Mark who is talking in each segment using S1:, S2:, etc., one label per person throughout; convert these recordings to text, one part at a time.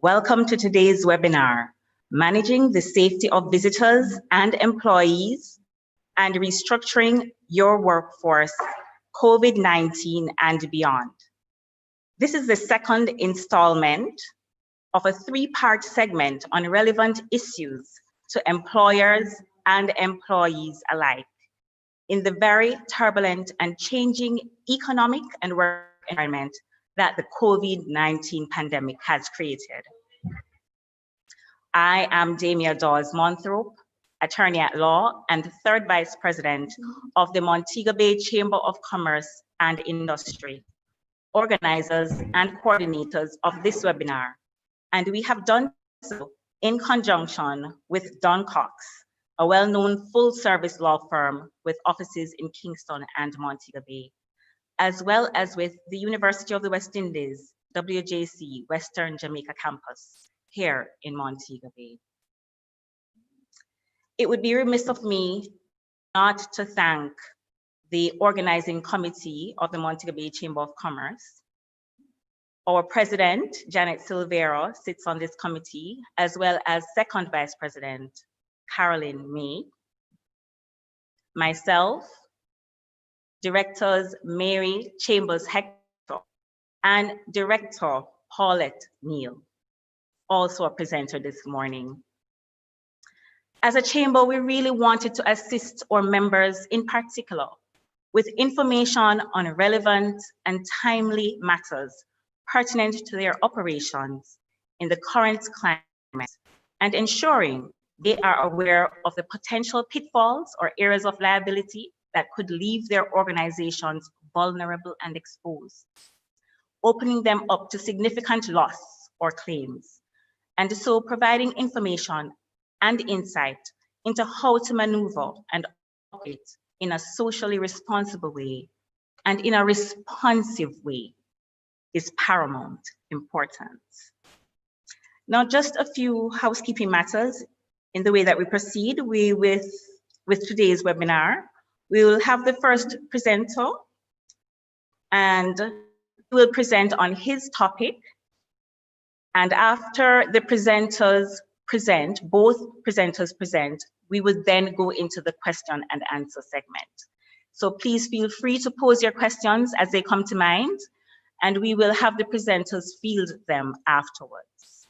S1: Welcome to today's webinar, Managing the Safety of Visitors and Employees and Restructuring Your Workforce, COVID-19 and Beyond. This is the second installment of a three-part segment on relevant issues to employers and employees alike in the very turbulent and changing economic and work environment that the COVID-19 pandemic has created. I am Emile Monthorpe, attorney at law and third vice president of the Montego Bay Chamber of Commerce and Industry, organizers and coordinators of this webinar. And we have done so in conjunction with DunnCox, a well-known full-service law firm with offices in Kingston and Montego Bay, as well as with the University of the West Indies, WJC, Western Jamaica campus, here in Montego Bay. It would be remiss of me not to thank the organizing committee of the Montego Bay Chamber of Commerce. Our president, Janet Silvera, sits on this committee, as well as second vice president, Carolyn May, myself, directors Mary Chambers Hector, and director Paulette Neal, also a presenter this morning. As a chamber, we really wanted to assist our members in particular with information on relevant and timely matters pertinent to their operations in the current climate and ensuring they are aware of the potential pitfalls or areas of liability that could leave their organizations vulnerable and exposed, opening them up to significant loss or claims, and so providing information and insight into how to maneuver and operate in a socially responsible way and in a responsive way is paramount importance. Now, just a few housekeeping matters in the way that we proceed with today's webinar. We will have the first presenter and will present on his topic. And after the presenters present, both presenters present, we will then go into the question and answer segment. So please feel free to pose your questions as they come to mind, and we will have the presenters field them afterwards.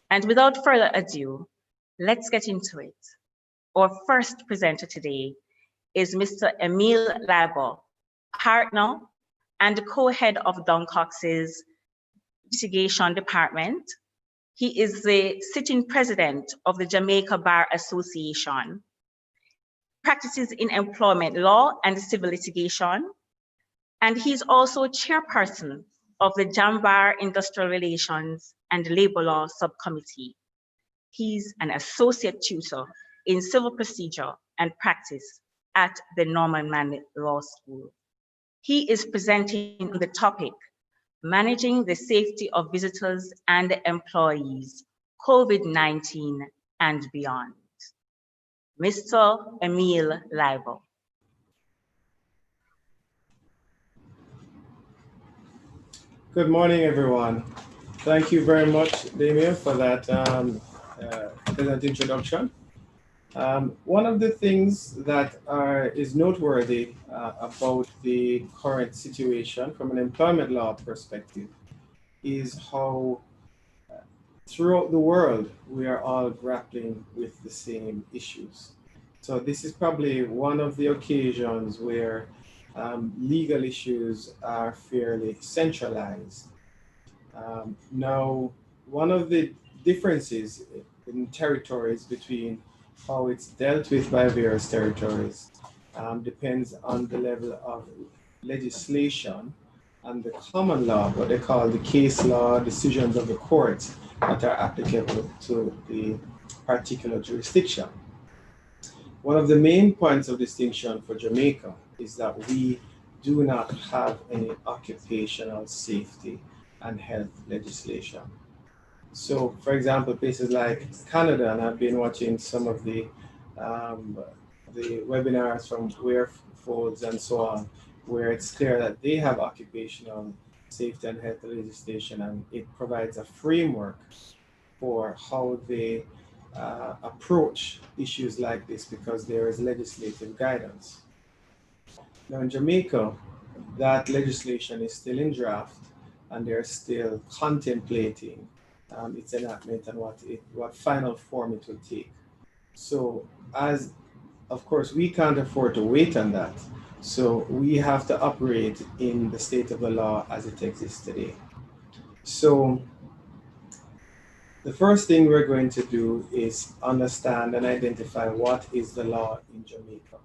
S1: And without further ado, let's get into it. Our first presenter today is Mr. Emile Leiba, partner and co-head of DunnCox's litigation department. He is the sitting president of the Jamaica Bar Association, practices in employment law and civil litigation, and he's also chairperson of the Jambar Industrial Relations and Labor Law Subcommittee. He's an associate tutor in civil procedure and practice at the Norman Manley Law School. He is presenting the topic, Managing the Safety of Visitors and Employees, COVID-19 and Beyond. Mr. Emile Leiba.
S2: Good morning, everyone. Thank you very much, Damien, for that pleasant introduction. One of the things that is noteworthy about the current situation from an employment law perspective is how throughout the world we are all grappling with the same issues. So this is probably one of the occasions where legal issues are fairly centralized. Now, one of the differences in territories between how it's dealt with by various territories depends on the level of legislation and the common law, what they call the case law decisions of the courts that are applicable to the particular jurisdiction. One of the main points of distinction for Jamaica is that we do not have any occupational safety and health legislation. So, for example, places like Canada, and I've been watching some of the webinars from Ware Folds and so on, where it's clear that they have occupational safety and health legislation, and it provides a framework for how they approach issues like this, because there is legislative guidance. Now in Jamaica, that legislation is still in draft, and they're still contemplating its enactment and what final form it will take. So as of course, we can't afford to wait on that. So we have to operate in the state of the law as it exists today. So the first thing we're going to do is understand and identify what is the law in Jamaica.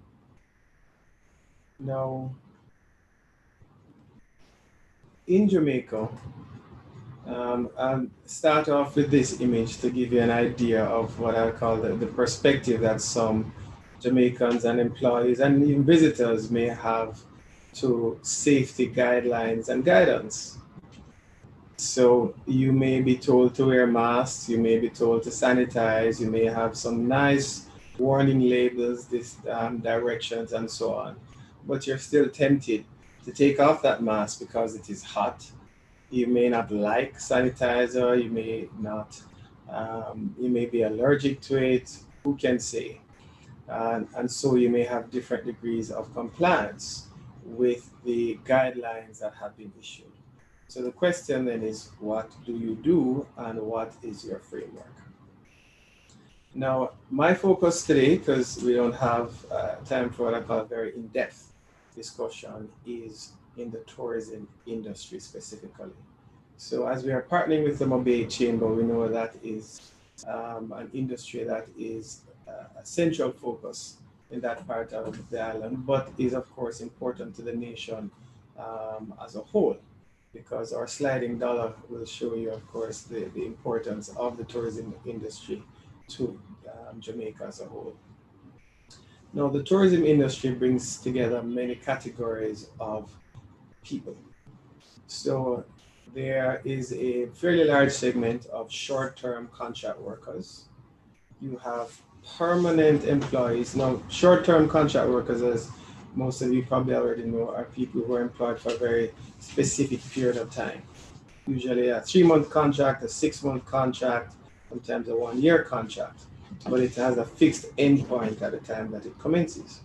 S2: Now, in Jamaica, I'll start off with this image to give you an idea of what I call the perspective that some Jamaicans and employees and even visitors may have to safety guidelines and guidance. So you may be told to wear masks, you may be told to sanitize, you may have some nice warning labels, directions and so on, but you're still tempted to take off that mask because it is hot. You may not like sanitizer, you may not, you may be allergic to it, who can say? And so you may have different degrees of compliance with the guidelines that have been issued. So the question then is, what do you do and what is your framework? Now, my focus today, because we don't have time for what I call a very in-depth discussion, is in the tourism industry specifically. So as we are partnering with the Mobile Chamber, we know that is an industry that is a central focus in that part of the island, but is of course important to the nation as a whole, because our sliding dollar will show you, of course, the importance of the tourism industry to Jamaica as a whole. Now, the tourism industry brings together many categories of people. So there is a fairly large segment of short-term contract workers. You have permanent employees. Now, short-term contract workers, as most of you probably already know, are people who are employed for a very specific period of time. Usually a 3-month contract, a 6-month contract, sometimes a 1-year contract, but it has a fixed end point at the time that it commences.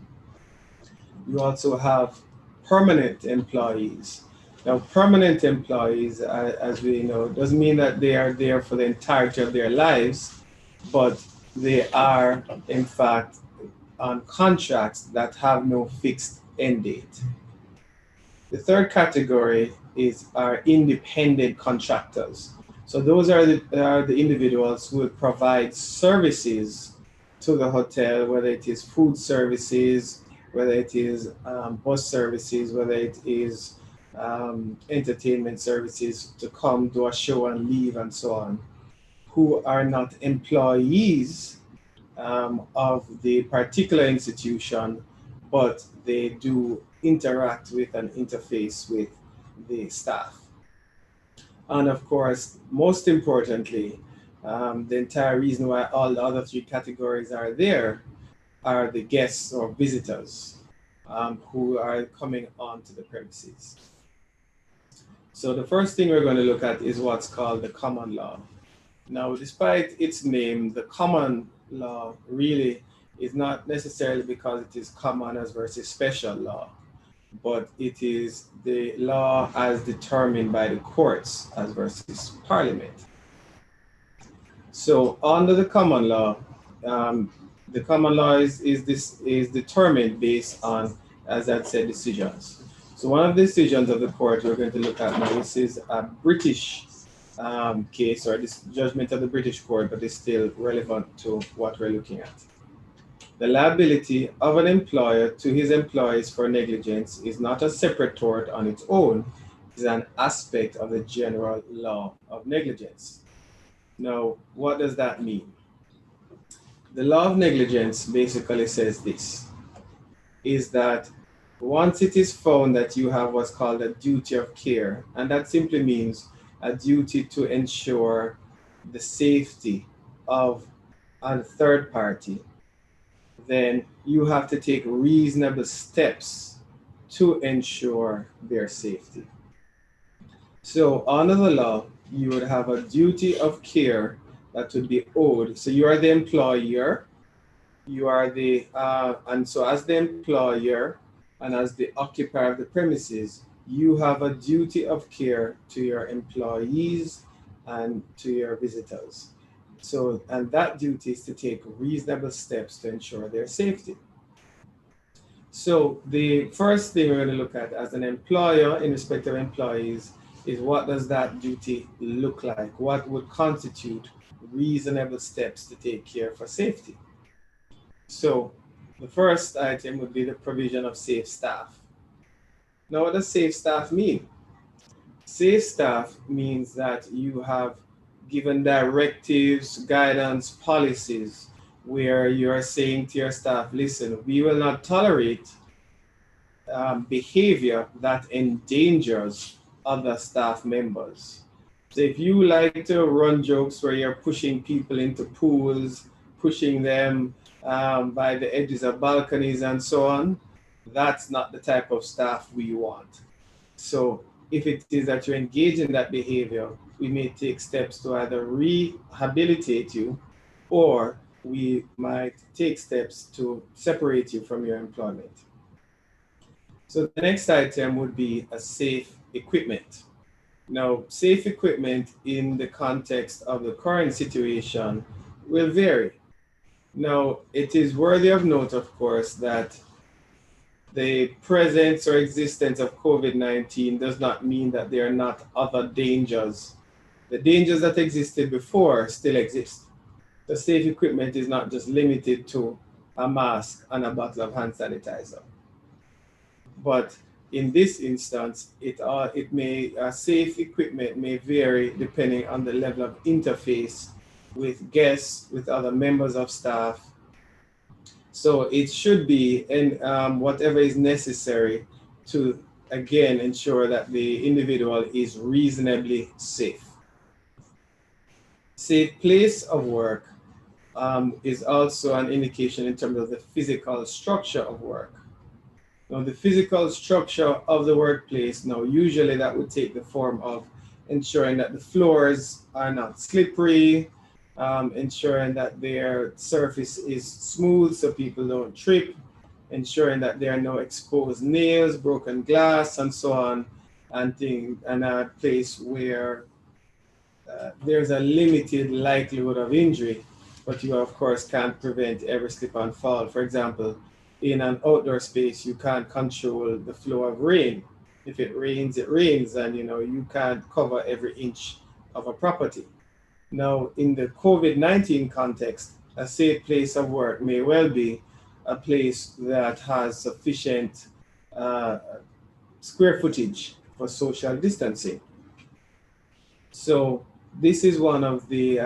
S2: You also have permanent employees. Now, permanent employees, as we know, doesn't mean that they are there for the entirety of their lives, but they are, in fact, on contracts that have no fixed end date. The third category are independent contractors. So those are the individuals who would provide services to the hotel, whether it is food services, whether it is bus services, whether it is entertainment services to come do a show and leave and so on, who are not employees of the particular institution, but they do interact with and interface with the staff. And of course, most importantly, the entire reason why all the other 3 categories are there are the guests or visitors who are coming onto the premises. So the first thing we're going to look at is what's called the common law. Now, despite its name, the common law really is not necessarily because it is common as versus special law, but it is the law as determined by the courts as versus parliament. So under the common law is determined based on, as I said, decisions. So one of the decisions of the court we're going to look at now, this is a British case, or this judgment of the British court, but it's still relevant to what we're looking at. The liability of an employer to his employees for negligence is not a separate tort on its own, it is an aspect of the general law of negligence. Now, what does that mean? The law of negligence basically says this, is that once it is found that you have what's called a duty of care, and that simply means a duty to ensure the safety of a third party, then you have to take reasonable steps to ensure their safety. So under the law, you would have a duty of care that would be owed. So you are the employer, you are the, and so as the employer and as the occupier of the premises, you have a duty of care to your employees and to your visitors. So, and that duty is to take reasonable steps to ensure their safety. So the first thing we're going to look at as an employer in respect of employees is what does that duty look like? What would constitute reasonable steps to take care for safety? So the first item would be the provision of safe staff. Now, what does safe staff mean? Safe staff means that you have given directives, guidance, policies where you're saying to your staff, listen, we will not tolerate behavior that endangers other staff members. So if you like to run jokes where you're pushing people into pools, pushing them by the edges of balconies and so on, that's not the type of staff we want. So if it is that you engage in that behavior, we may take steps to either rehabilitate you or we might take steps to separate you from your employment. So the next item would be a safe equipment. Now, safe equipment in the context of the current situation will vary. Now, it is worthy of note, of course, that the presence or existence of COVID-19 does not mean that there are not other dangers. The dangers that existed before still exist. The safe equipment is not just limited to a mask and a bottle of hand sanitizer. But in this instance, safe equipment may vary depending on the level of interface with guests, with other members of staff. So it should be whatever is necessary to, again, ensure that the individual is reasonably safe. Safe place of work is also an indication in terms of the physical structure of work. Now, the physical structure of the workplace, now usually that would take the form of ensuring that the floors are not slippery, ensuring that their surface is smooth so people don't trip, ensuring that there are no exposed nails, broken glass, and so on, and a place where there's a limited likelihood of injury, but you of course can't prevent every slip and fall. For example, in an outdoor space, you can't control the flow of rain. If it rains, and you can't cover every inch of a property. Now, in the COVID-19 context, a safe place of work may well be a place that has sufficient square footage for social distancing. So this is one of the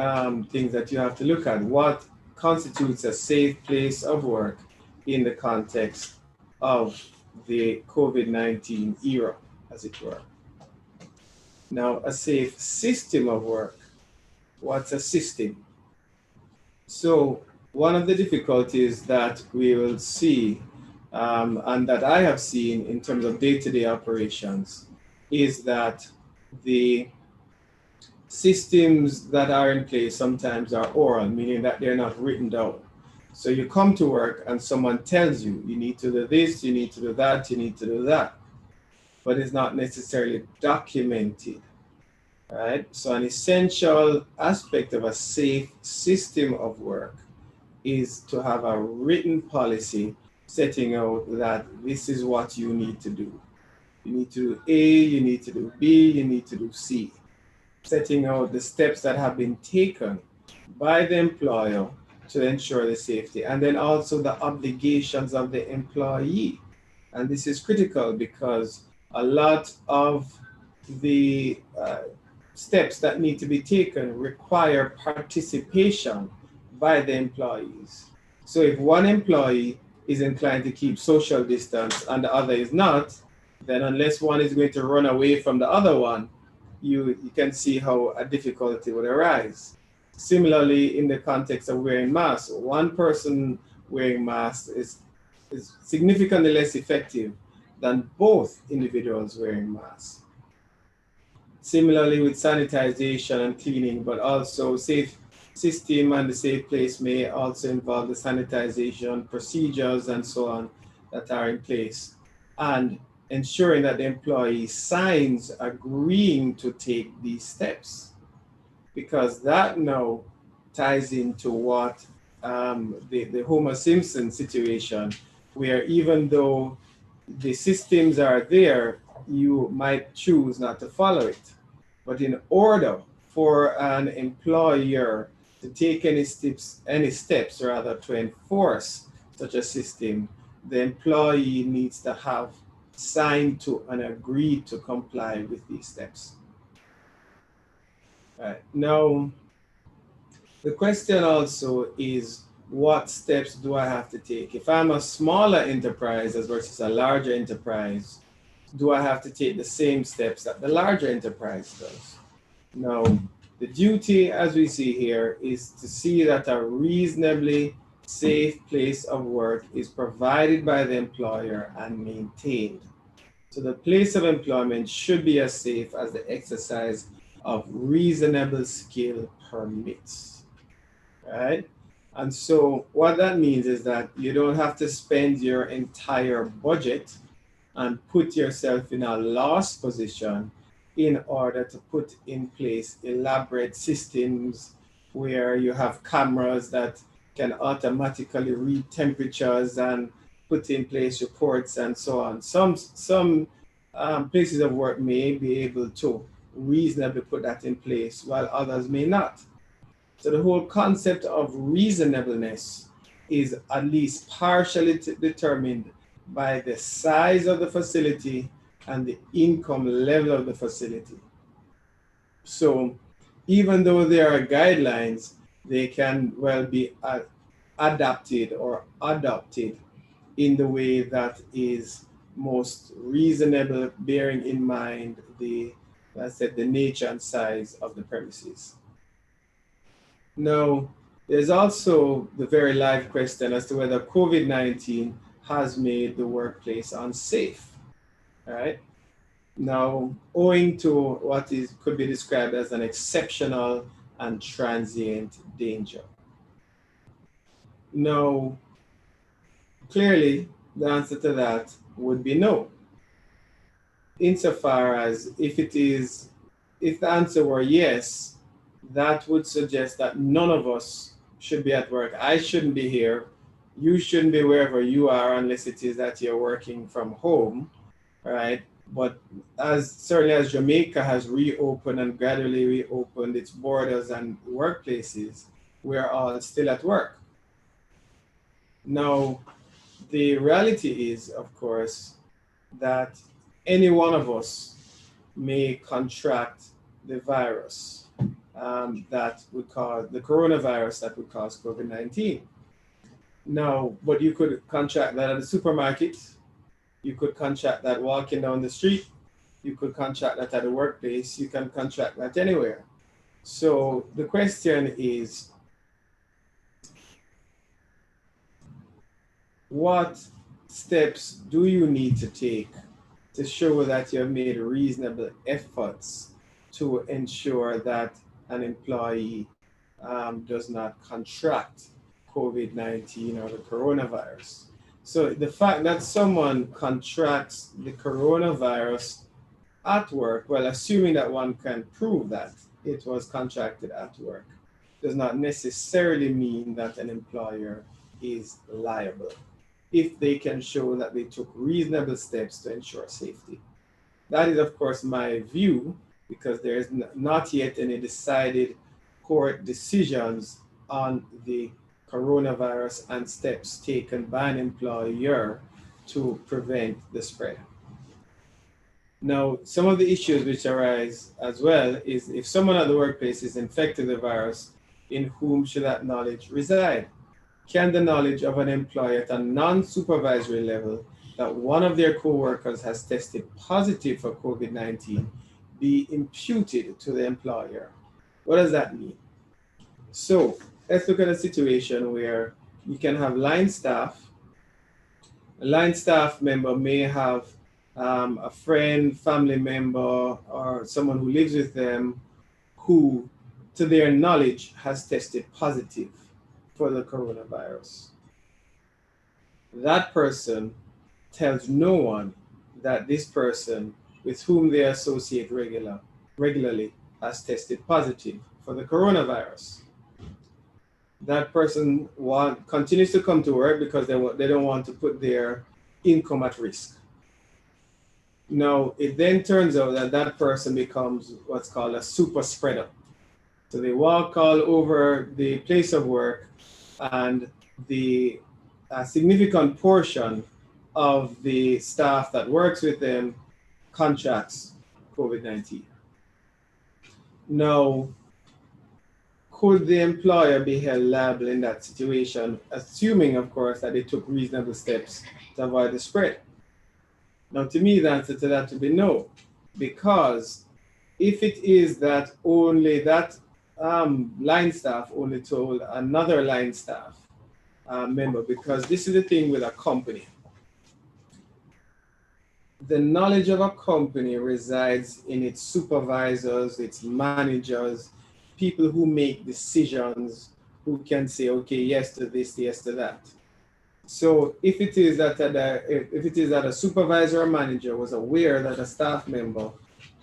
S2: things that you have to look at. What constitutes a safe place of work in the context of the COVID-19 era, as it were. Now, a safe system of work. What's a system? So one of the difficulties that we will see and that I have seen in terms of day-to-day operations is that the systems that are in place sometimes are oral, meaning that they're not written down. So you come to work and someone tells you, you need to do this, you need to do that, you need to do that, but it's not necessarily documented, right? So an essential aspect of a safe system of work is to have a written policy setting out that this is what you need to do. You need to do A, you need to do B, you need to do C. Setting out the steps that have been taken by the employer to ensure the safety, and then also the obligations of the employee. And this is critical because a lot of the steps that need to be taken require participation by the employees. So if one employee is inclined to keep social distance and the other is not, then unless one is going to run away from the other one, you can see how a difficulty would arise. Similarly, in the context of wearing masks, one person wearing masks is significantly less effective than both individuals wearing masks. Similarly with sanitization and cleaning, but also safe system and the safe place may also involve the sanitization procedures and so on that are in place. And ensuring that the employee signs agreeing to take these steps, because that now ties into what the Homer Simpson situation, where even though the systems are there, you might choose not to follow it. But in order for an employer to take any steps rather to enforce such a system, the employee needs to have signed to and agreed to comply with these steps. Now, the question also is, what steps do I have to take? If I'm a smaller enterprise as versus a larger enterprise, do I have to take the same steps that the larger enterprise does? Now, the duty, as we see here, is to see that a reasonably safe place of work is provided by the employer and maintained. So the place of employment should be as safe as the exercise of reasonable skill permits, right? And so what that means is that you don't have to spend your entire budget and put yourself in a loss position in order to put in place elaborate systems where you have cameras that can automatically read temperatures and put in place reports and so on. Some places of work may be able to reasonably put that in place, while others may not. So the whole concept of reasonableness is at least partially determined by the size of the facility and the income level of the facility. So even though there are guidelines, they can well be adapted or adopted in the way that is most reasonable, bearing in mind the nature and size of the premises. Now, there's also the very live question as to whether COVID-19 has made the workplace unsafe, right? Now, owing to what could be described as an exceptional and transient danger. Now, clearly, the answer to that would be no. Insofar as if the answer were yes, that would suggest that none of us should be at work. I shouldn't be here. You shouldn't be wherever you are unless it is that you're working from home, right? But certainly as Jamaica has reopened and gradually reopened its borders and workplaces, we're all still at work. Now, the reality is, of course, that any one of us may contract the virus that would cause the coronavirus that would cause COVID-19. Now, but you could contract that at the supermarket, you could contract that walking down the street, you could contract that at the workplace, you can contract that anywhere. So the question is, what steps do you need to take to show that you have made reasonable efforts to ensure that an employee does not contract COVID-19 or the coronavirus? So the fact that someone contracts the coronavirus at work, well, assuming that one can prove that it was contracted at work, does not necessarily mean that an employer is liable if they can show that they took reasonable steps to ensure safety. That is, of course, my view, because there is not yet any decided court decisions on the coronavirus and steps taken by an employer to prevent the spread. Now, some of the issues which arise as well is if someone at the workplace is infected with the virus, in whom should that knowledge reside? Can the knowledge of an employee at a non-supervisory level that one of their co-workers has tested positive for COVID-19 be imputed to the employer? What does that mean? So let's look at a situation where you can have line staff. A line staff member may have a friend, family member, or someone who lives with them who, to their knowledge, has tested positive for the coronavirus. That person tells no one that this person with whom they associate regularly has tested positive for the coronavirus. That person continues to come to work because they don't want to put their income at risk. Now, it then turns out that that person becomes what's called a super spreader. So they walk all over the place of work, and the significant portion of the staff that works with them contracts COVID-19. Now, could the employer be held liable in that situation, assuming, of course, that they took reasonable steps to avoid the spread? Now, to me, the answer to that would be no, because if it is that only that line staff only told another line staff member, because this is the thing with a company. The knowledge of a company resides in its supervisors, its managers, people who make decisions, who can say, okay, yes to this, yes to that. So if it is that a supervisor or manager was aware that a staff member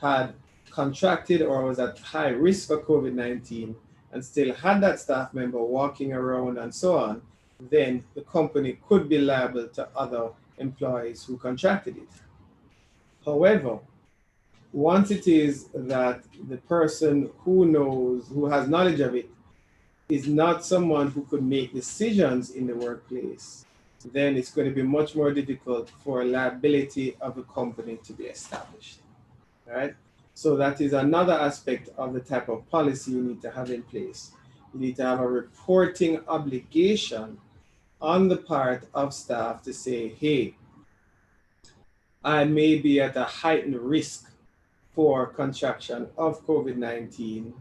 S2: had contracted or was at high risk for COVID-19 and still had that staff member walking around and so on, then the company could be liable to other employees who contracted it. However, once it is that the person who has knowledge of it, is not someone who could make decisions in the workplace, then it's going to be much more difficult for liability of the company to be established. Right? So that is another aspect of the type of policy you need to have in place. You need to have a reporting obligation on the part of staff to say, hey, I may be at a heightened risk for contraction of COVID-19,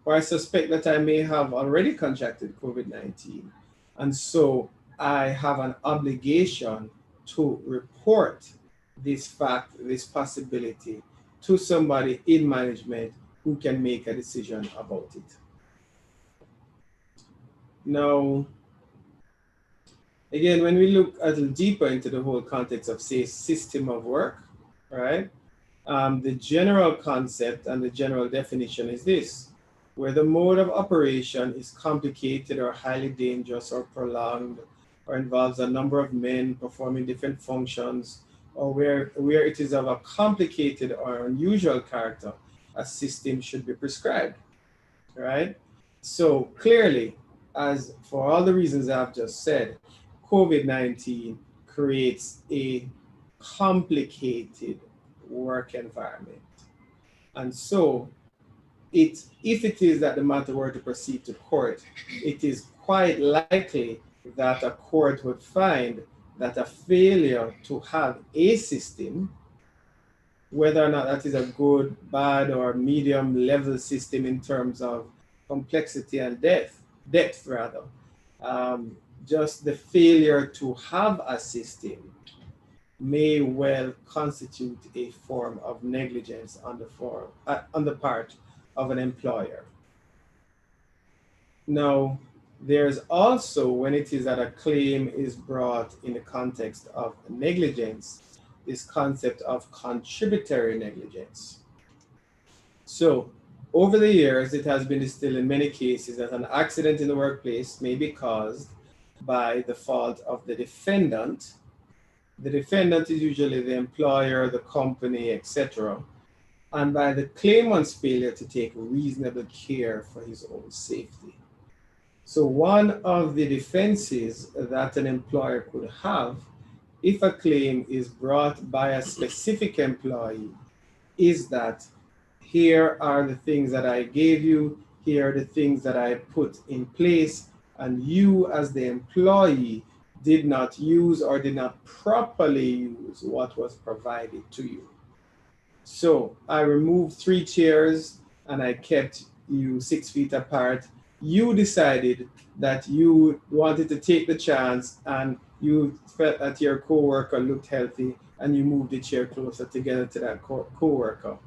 S2: or I suspect that I may have already contracted COVID-19. And so I have an obligation to report this fact, this possibility, to somebody in management who can make a decision about it. Now, again, when we look a little deeper into the whole context of, say, system of work, right? The general concept and the general definition is this: where the mode of operation is complicated or highly dangerous or prolonged, or involves a number of men performing different functions, or where it is of a complicated or unusual character, a system should be prescribed, right? So clearly, as for all the reasons I've just said, COVID-19 creates a complicated work environment. And so if it is that the matter were to proceed to court, it is quite likely that a court would find that a failure to have a system, whether or not that is a good, bad, or medium level system in terms of complexity and depth rather, just the failure to have a system may well constitute a form of negligence on the part of an employer. Now, there's also, when it is that a claim is brought in the context of negligence, this concept of contributory negligence. So, over the years, it has been distilled in many cases that an accident in the workplace may be caused by the fault of the defendant. The defendant is usually the employer, the company, etc., and by the claimant's failure to take reasonable care for his own safety. So one of the defenses that an employer could have if a claim is brought by a specific employee is that here are the things that I gave you, here are the things that I put in place, and you as the employee did not use or did not properly use what was provided to you. So I removed 3 chairs and I kept you 6 feet apart. You decided that you wanted to take the chance and you felt that your coworker looked healthy and you move the chair closer together to that co-worker.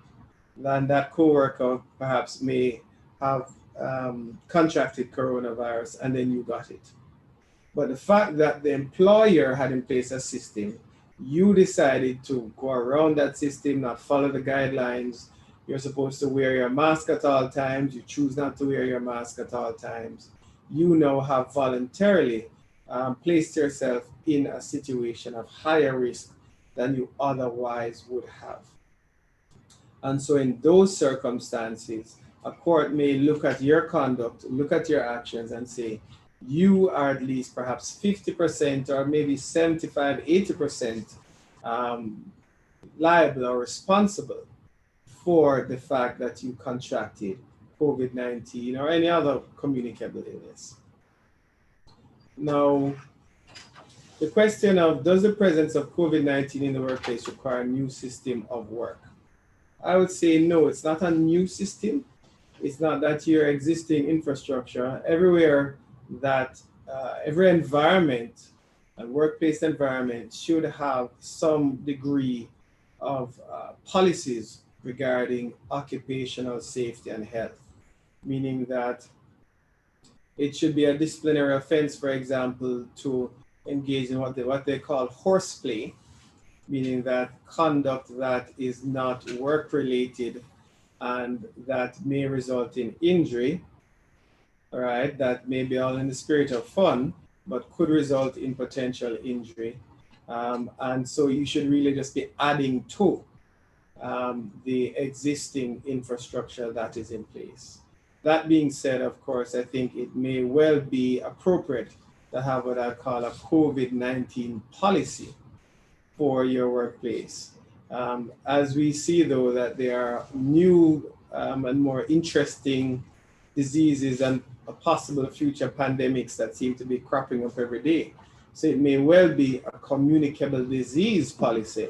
S2: Then that co-worker perhaps may have contracted coronavirus and then you got it. But the fact that the employer had in place a system, you decided to go around that system, not follow the guidelines. You're supposed to wear your mask at all times. You choose not to wear your mask at all times. You now have voluntarily placed yourself in a situation of higher risk than you otherwise would have. And so in those circumstances, a court may look at your conduct, look at your actions and say, you are at least perhaps 50% or maybe 75, 80% liable or responsible for the fact that you contracted COVID-19 or any other communicable illness. Now, the question of, does the presence of COVID-19 in the workplace require a new system of work? I would say no, it's not a new system. It's not that your existing infrastructure, everywhere that every environment and workplace environment should have some degree of policies regarding occupational safety and health, meaning that it should be a disciplinary offense, for example, to engage in what they call horseplay, meaning that conduct that is not work-related and that may result in injury, all right, that may be all in the spirit of fun, but could result in potential injury. And so you should really just be adding to the existing infrastructure that is in place. That being said, of course, I think it may well be appropriate to have what I call a COVID-19 policy for your workplace. As we see, though, that there are new and more interesting diseases and possible future pandemics that seem to be cropping up every day. So it may well be a communicable disease policy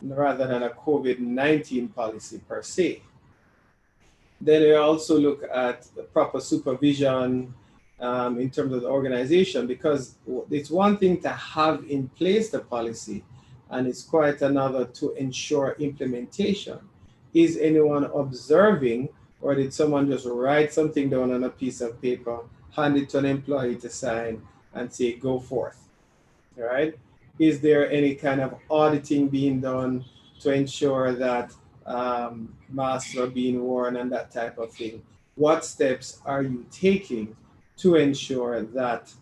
S2: rather than a COVID-19 policy per se. Then we also look at the proper supervision in terms of the organization, because it's one thing to have in place the policy, and it's quite another to ensure implementation. Is anyone observing, or did someone just write something down on a piece of paper, hand it to an employee to sign, and say, go forth, all right? Is there any kind of auditing being done to ensure that masks are being worn and that type of thing? What steps are you taking to ensure that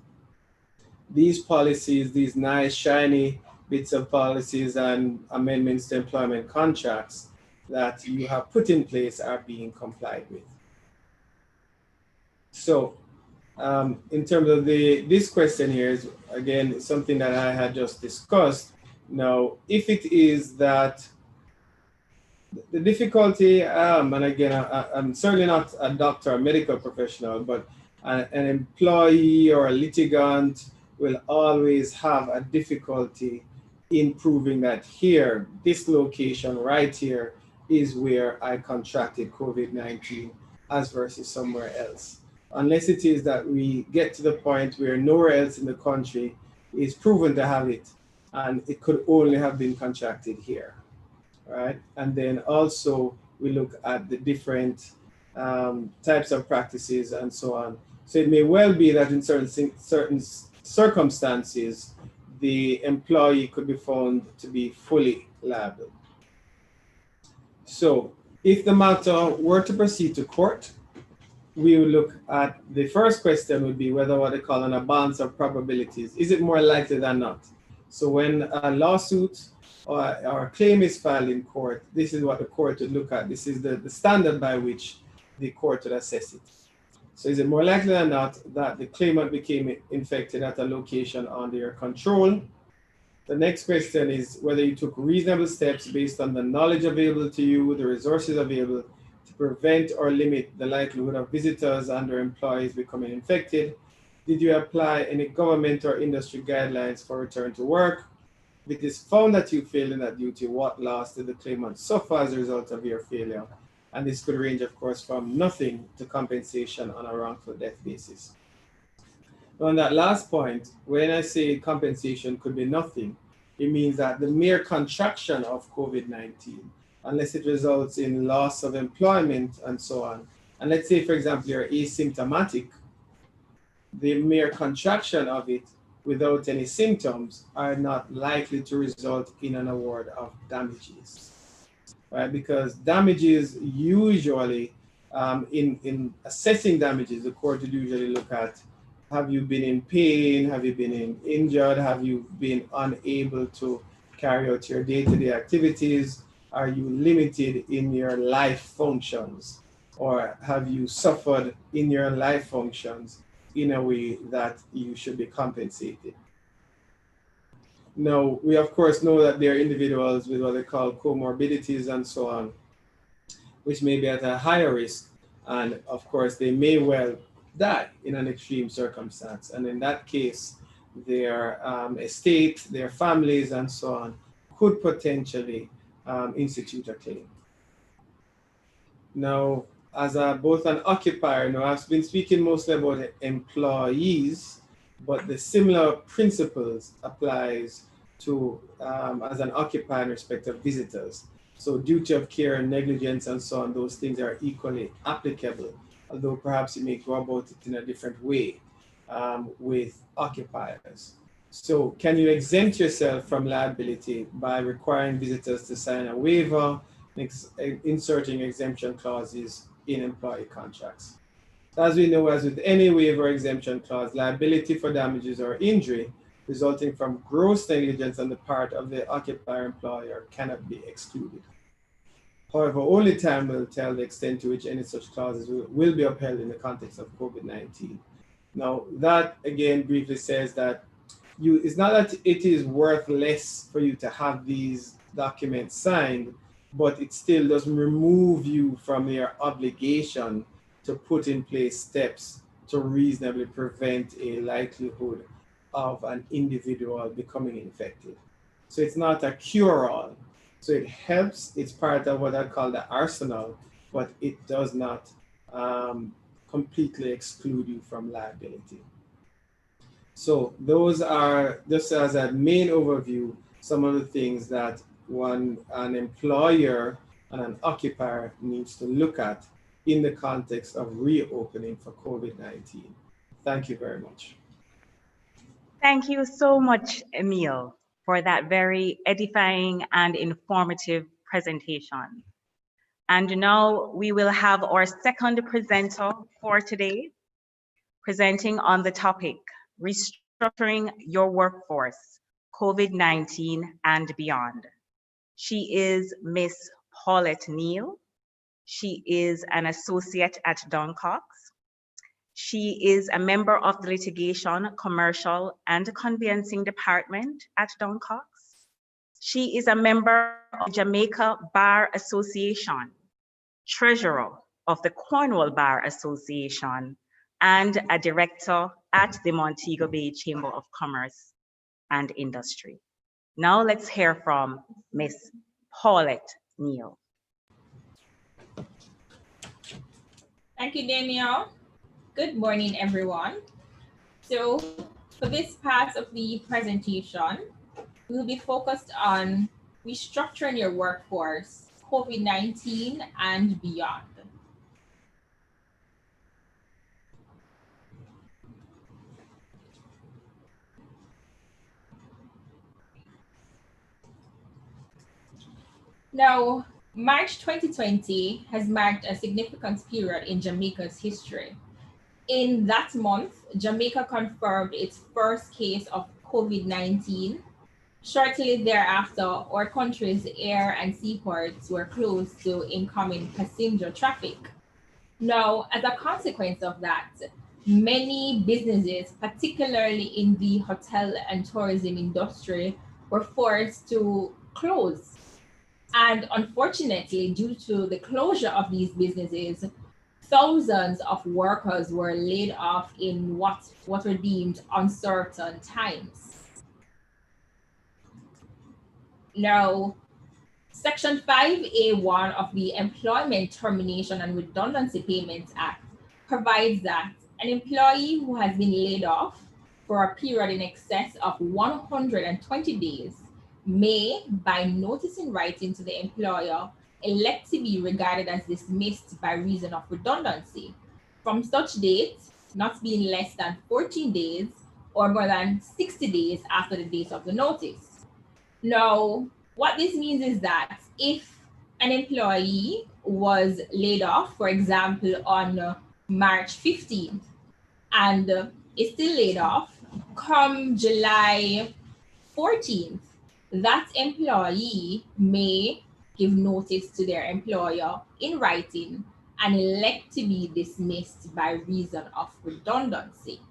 S2: these policies, these nice shiny bits of policies and amendments to employment contracts that you have put in place are being complied with? So in terms of this question here is, again, something that I had just discussed. Now, if it is that the difficulty, and again, I'm certainly not a doctor or medical professional, but an employee or a litigant will always have a difficulty in proving that here, this location right here is where I contracted COVID-19 as versus somewhere else. Unless it is that we get to the point where nowhere else in the country is proven to have it, and it could only have been contracted here, right? And then also we look at the different types of practices and so on. So it may well be that in certain circumstances, the employee could be found to be fully liable. So if the matter were to proceed to court, we would look at, the first question would be whether what they call an balance of probabilities. Is it more likely than not? So when a lawsuit or a claim is filed in court, this is what the court would look at. This is the standard by which the court would assess it. So is it more likely than not that the claimant became infected at a location under your control? The next question is whether you took reasonable steps based on the knowledge available to you, the resources available, to prevent or limit the likelihood of visitors and or employees becoming infected. Did you apply any government or industry guidelines for return to work? If it is found that you failed in that duty, what loss did the claimant suffer as a result of your failure? And this could range, of course, from nothing to compensation on a wrongful death basis. On that last point, when I say compensation could be nothing, It means that the mere contraction of COVID-19, unless it results in loss of employment and so on, and let's say, for example, you're asymptomatic, the mere contraction of it without any symptoms are not likely to result in an award of damages, right? Because damages usually, in assessing damages, the court would usually look at, have you been in pain? Have you been injured? Have you been unable to carry out your day-to-day activities? Are you limited in your life functions? Or have you suffered in your life functions in a way that you should be compensated? Now, we of course know that there are individuals with what they call comorbidities and so on, which may be at a higher risk. And of course, they may well die in an extreme circumstance. And in that case, their estate, their families, and so on could potentially institute a claim. Now, as both an occupier, now I've been speaking mostly about employees, but the similar principles applies to as an occupier in respect of visitors. So duty of care and negligence and so on, those things are equally applicable, although perhaps you may go about it in a different way with occupiers. So can you exempt yourself from liability by requiring visitors to sign a waiver, inserting exemption clauses in employee contracts? As we know, as with any waiver exemption clause, liability for damages or injury resulting from gross negligence on the part of the occupier employer cannot be excluded. However, only time will tell the extent to which any such clauses will be upheld in the context of COVID-19. Now, that again briefly says that it's not that it is worth less for you to have these documents signed, but it still doesn't remove you from your obligation to put in place steps to reasonably prevent a likelihood of an individual becoming infected. So it's not a cure-all. So it helps, it's part of what I call the arsenal, but it does not completely exclude you from liability. So those are, just as a main overview, some of the things that an employer and an occupier needs to look at in the context of reopening for COVID-19. Thank you very much.
S1: Thank you so much, Emile, for that very edifying and informative presentation. And now we will have our second presenter for today, presenting on the topic, Restructuring Your Workforce, COVID-19 and Beyond. She is Miss Paulette Neal. She is an associate at DunnCox. She is a member of the Litigation, Commercial, and Conveyancing Department at DunnCox. She is a member of the Jamaica Bar Association, treasurer of the Cornwall Bar Association, and a director at the Montego Bay Chamber of Commerce and Industry. Now let's hear from Miss Paulette Neal.
S3: Thank you, Danielle. Good morning, everyone. So for this part of the presentation, we'll be focused on restructuring your workforce, COVID-19 and beyond. Now, March 2020 has marked a significant period in Jamaica's history. In that month, Jamaica confirmed its first case of COVID-19. Shortly thereafter, our country's air and seaports were closed to incoming passenger traffic. Now, as a consequence of that, many businesses, particularly in the hotel and tourism industry, were forced to close. And unfortunately, due to the closure of these businesses, thousands of workers were laid off in what were deemed uncertain times. Now, Section 5A1 of the Employment Termination and Redundancy Payments Act provides that an employee who has been laid off for a period in excess of 120 days may, by notice in writing to the employer, elect to be regarded as dismissed by reason of redundancy from such date not being less than 14 days or more than 60 days after the date of the notice. Now, what this means is that if an employee was laid off, for example, on March 15th, and is still laid off, come July 14th, that employee may give notice to their employer in writing and elect to be dismissed by reason of redundancy.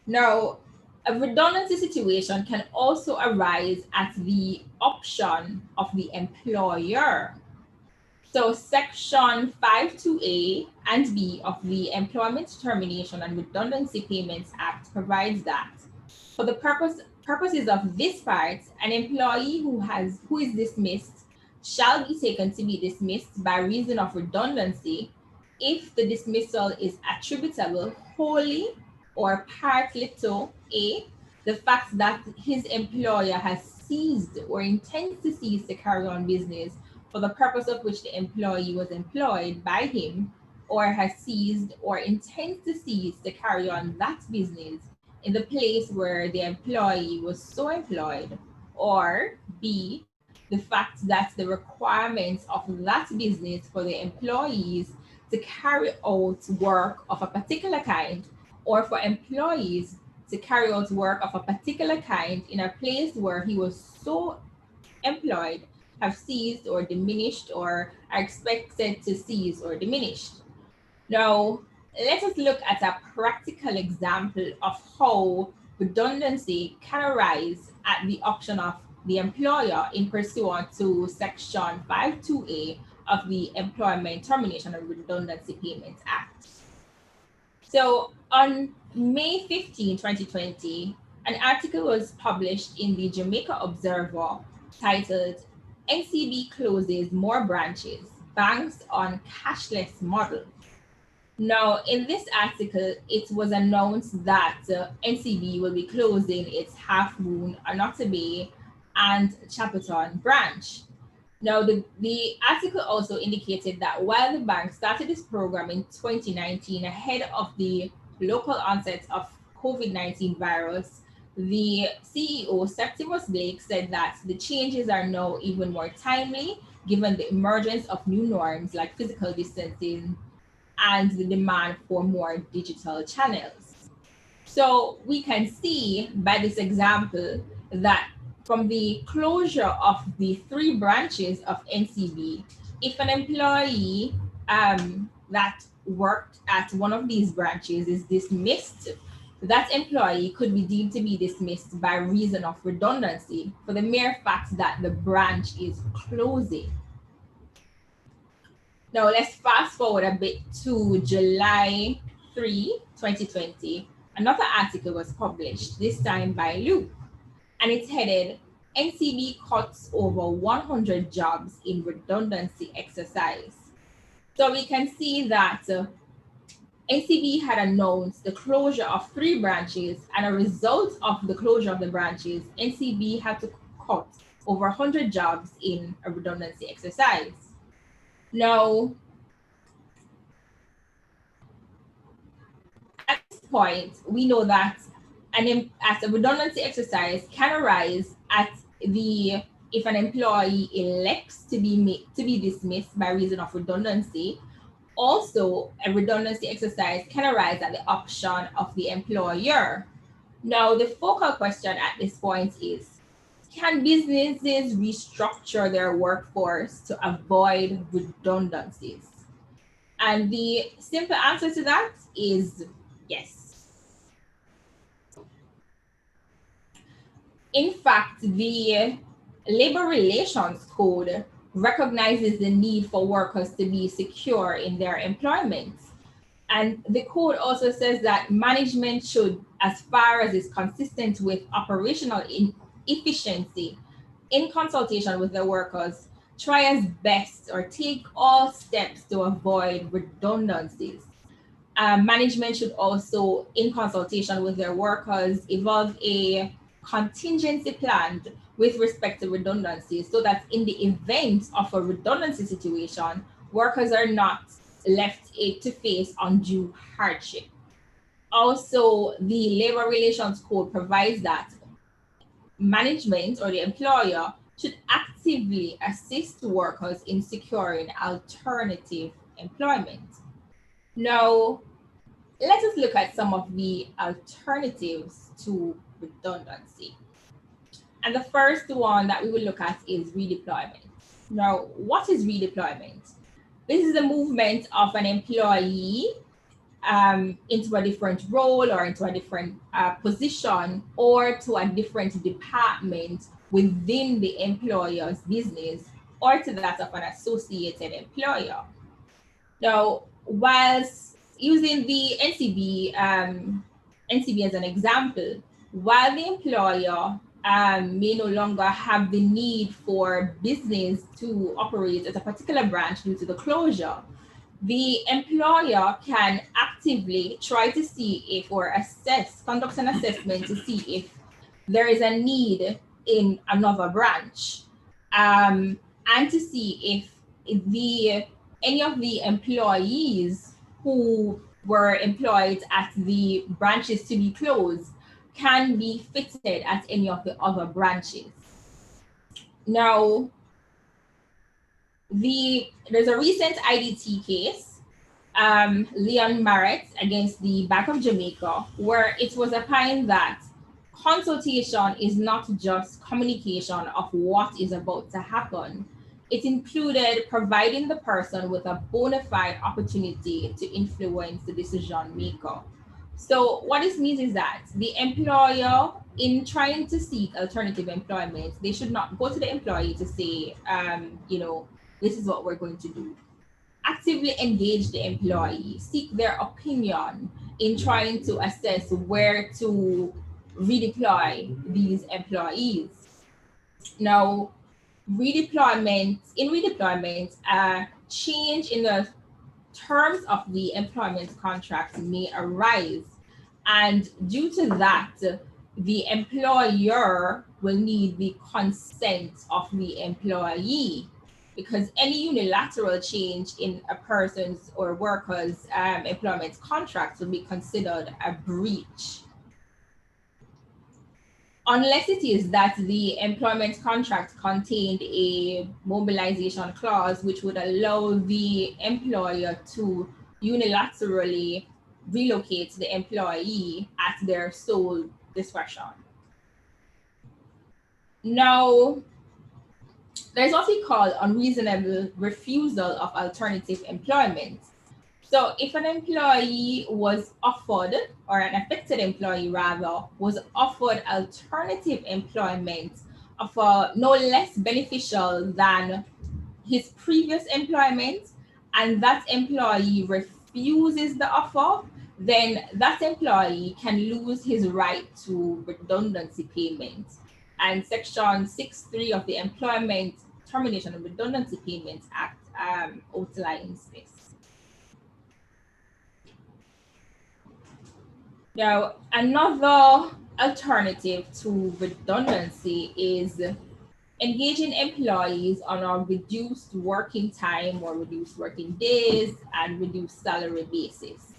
S3: Now, a redundancy situation can also arise at the option of the employer. So Section 52A and B of the Employment Termination and Redundancy Payments Act provides that for the purposes of this part, an employee who is dismissed shall be taken to be dismissed by reason of redundancy if the dismissal is attributable wholly or partly to A, the fact that his employer has ceased or intends to cease to carry on business for the purpose of which the employee was employed by him, or has ceased or intends to cease to carry on that business in the place where the employee was so employed, or B, the fact that the requirements of that business for the employees to carry out work of a particular kind, or for employees to carry out work of a particular kind in a place where he was so employed have ceased or diminished or are expected to cease or diminished. Now, let us look at a practical example of how redundancy can arise at the option of the employer in pursuant to Section 52A of the Employment Termination and Redundancy Payments Act. So on May 15, 2020, an article was published in the Jamaica Observer titled NCB Closes More Branches, Banks on Cashless Model. Now, in this article, it was announced that NCB will be closing its Half Moon, Anotta Bay, and Chapperton branch. Now, the article also indicated that while the bank started this program in 2019 ahead of the local onset of COVID-19 virus, the CEO, Septimus Blake, said that the changes are now even more timely given the emergence of new norms like physical distancing and the demand for more digital channels. So we can see by this example that from the closure of the 3 branches of NCB, if an employee that worked at one of these branches is dismissed, that employee could be deemed to be dismissed by reason of redundancy for the mere fact that the branch is closing. Now let's fast forward a bit to July 3, 2020. Another article was published, this time by Luke, and it's headed, NCB cuts over 100 jobs in redundancy exercise. So we can see that NCB had announced the closure of 3 branches, and a result of the closure of the branches, NCB had to cut over 100 jobs in a redundancy exercise. Now, at this point, we know that as a redundancy exercise can arise if an employee elects to be dismissed by reason of redundancy. Also, a redundancy exercise can arise at the option of the employer. Now, the focal question at this point is, can businesses restructure their workforce to avoid redundancies? And the simple answer to that is yes. In fact, the Labor Relations Code recognizes the need for workers to be secure in their employment. And the code also says that management should, as far as is consistent with operational efficiency, in consultation with the workers, try as best or take all steps to avoid redundancies. Management should also, in consultation with their workers, evolve a contingency planned with respect to redundancy, so that in the event of a redundancy situation, workers are not left to face undue hardship. Also, the Labor Relations Code provides that management or the employer should actively assist workers in securing alternative employment. Now, let us look at some of the alternatives to redundancy. And the first one that we will look at is redeployment. Now, what is redeployment? This is the movement of an employee into a different role or into a different position or to a different department within the employer's business or to that of an associated employer. Now, whilst using the NCB as an example, while the employer may no longer have the need for business to operate at a particular branch due to the closure, the employer can actively try to see if or conduct an assessment to see if there is a need in another branch, and to see if any of the employees who were employed at the branches to be closed can be fitted at any of the other branches. Now, there's a recent IDT case, Leon Marrett against the Bank of Jamaica, where it was opined that consultation is not just communication of what is about to happen. It included providing the person with a bona fide opportunity to influence the decision maker. So what this means is that the employer, in trying to seek alternative employment, they should not go to the employee to say, this is what we're going to do. Actively engage the employee, seek their opinion in trying to assess where to redeploy these employees. Now, redeployment, a change in the terms of the employment contract may arise. And due to that, the employer will need the consent of the employee, because any unilateral change in a person's or worker's employment contract will be considered a breach. Unless it is that the employment contract contained a mobilization clause which would allow the employer to unilaterally relocate the employee at their sole discretion. Now, there's what we call unreasonable refusal of alternative employment. So if an employee was offered, or an affected employee rather, was offered alternative employment of no less beneficial than his previous employment, and that employee refuses the offer, then that employee can lose his right to redundancy payment. And Section 6.3 of the Employment Termination and Redundancy Payments Act outlines this. Now, another alternative to redundancy is engaging employees on a reduced working time or reduced working days and reduced salary basis.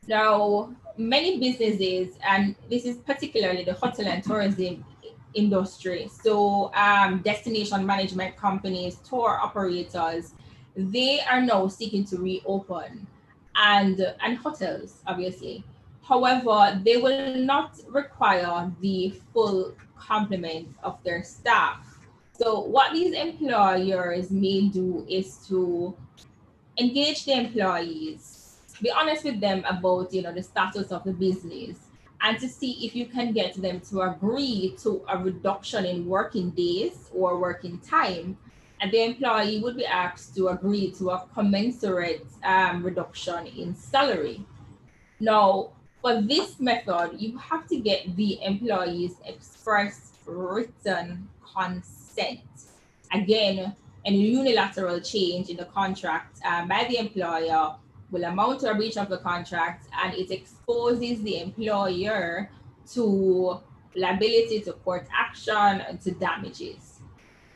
S3: Now, many businesses, and this is particularly the hotel and tourism industry, so destination management companies, tour operators, they are now seeking to reopen, and hotels, obviously. However, they will not require the full complement of their staff. So what these employers may do is to engage the employees, be honest with them about the status of the business, and to see if you can get them to agree to a reduction in working days or working time. And the employee would be asked to agree to a commensurate reduction in salary. Now, for this method, you have to get the employee's express written consent. Again, any unilateral change in the contract by the employer will amount to a breach of the contract, and it exposes the employer to liability to court action and to damages.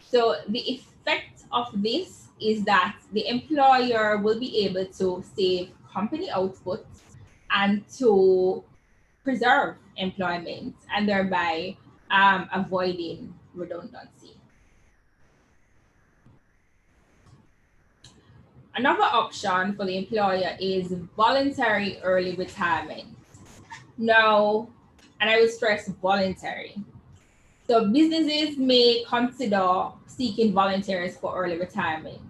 S3: So the effect of this is that the employer will be able to save company output and to preserve employment and thereby avoiding redundancy. Another option for the employer is voluntary early retirement. Now, and I will stress voluntary. So businesses may consider seeking volunteers for early retirement,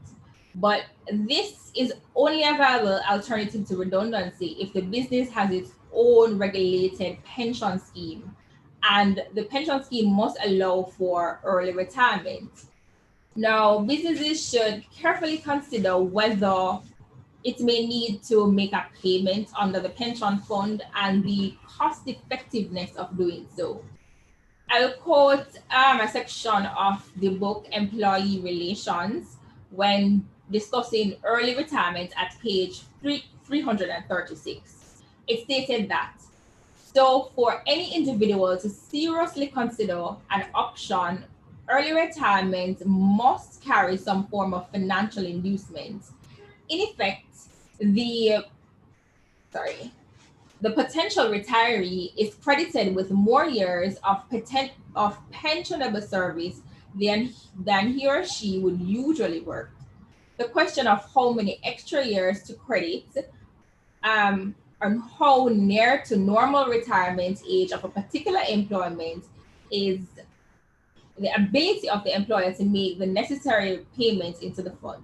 S3: but this is only a viable alternative to redundancy if the business has its own regulated pension scheme, and the pension scheme must allow for early retirement. Now, businesses should carefully consider whether it may need to make a payment under the pension fund and the cost effectiveness of doing so. I'll quote a section of the book Employee Relations when discussing early retirement at page 336. It stated that, so for any individual to seriously consider an option, early retirement must carry some form of financial inducement. In effect, the potential retiree is credited with more years of pensionable service than he or she would usually work. The question of how many extra years to credit and how near to normal retirement age of a particular employment is the ability of the employer to make the necessary payments into the fund.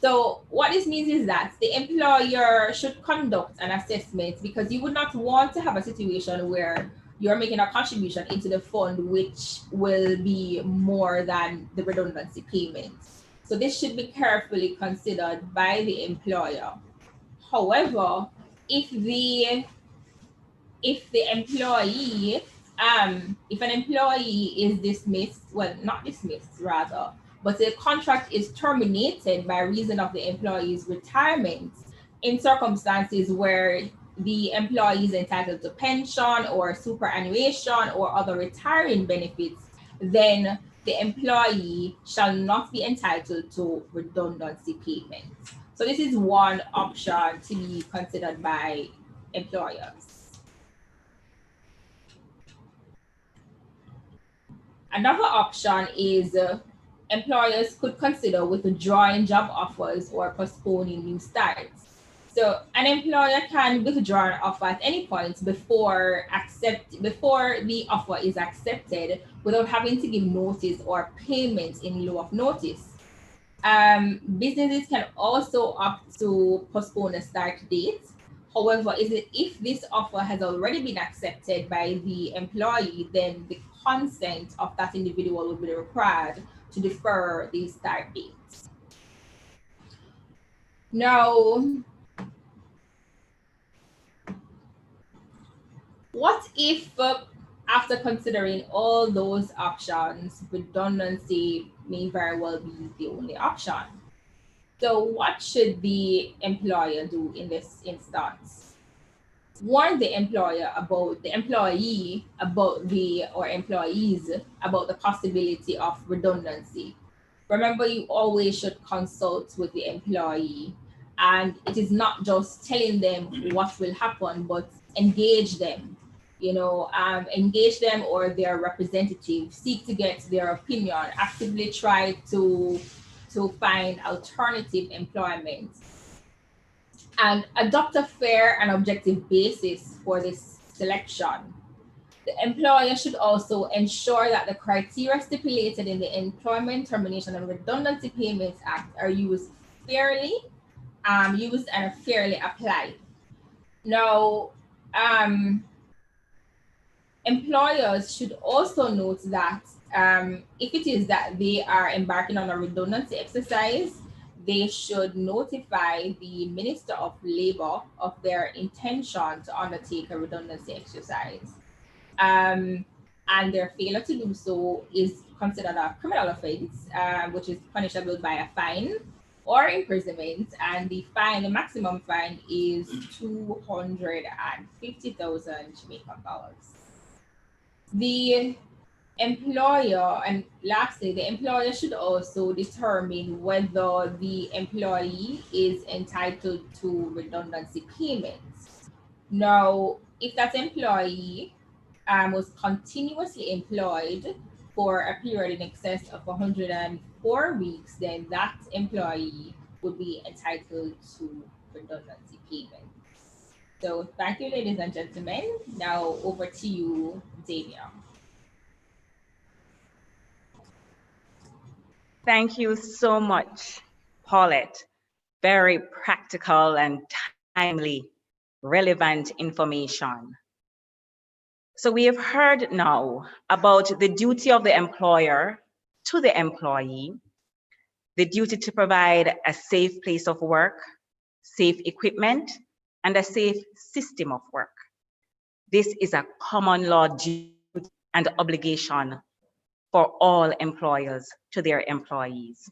S3: So what this means is that the employer should conduct an assessment, because you would not want to have a situation where you're making a contribution into the fund which will be more than the redundancy payments. So this should be carefully considered by the employer. However, if an employee is dismissed, well, not dismissed rather, but the contract is terminated by reason of the employee's retirement in circumstances where the employee is entitled to pension or superannuation or other retiring benefits, then the employee shall not be entitled to redundancy payments. So this is one option to be considered by employers. Another option is employers could consider withdrawing job offers or postponing new starts. So an employer can withdraw an offer at any point before the offer is accepted without having to give notice or payments in lieu of notice. Businesses can also opt to postpone a start date. However, if this offer has already been accepted by the employee, then the consent of that individual will be required to defer the start date. Now, what if after considering all those options, redundancy may very well be the only option? So what should the employer do in this instance? Warn the employee or employees about the possibility of redundancy. Remember, you always should consult with the employee, and it is not just telling them what will happen, but engage them. Engage them or their representative, seek to get their opinion, actively try to find alternative employment, and adopt a fair and objective basis for this selection. The employer should also ensure that the criteria stipulated in the Employment Termination and Redundancy Payments Act are used and fairly applied. Now, employers should also note that if it is that they are embarking on a redundancy exercise, they should notify the Minister of Labor of their intention to undertake a redundancy exercise. And their failure to do so is considered a criminal offense, which is punishable by a fine or imprisonment, and the maximum fine is 250,000 Jamaican dollars. The employer, and lastly, the employer should also determine whether the employee is entitled to redundancy payments. Now, if that employee was continuously employed for a period in excess of 104 weeks, then that employee would be entitled to redundancy payments. So thank you, ladies and gentlemen. Now over to you, Damien.
S1: Thank you so much, Paulette. Very practical and timely, relevant information. So we have heard now about the duty of the employer to the employee, the duty to provide a safe place of work, safe equipment, and a safe system of work. This is a common law duty and obligation for all employers to their employees.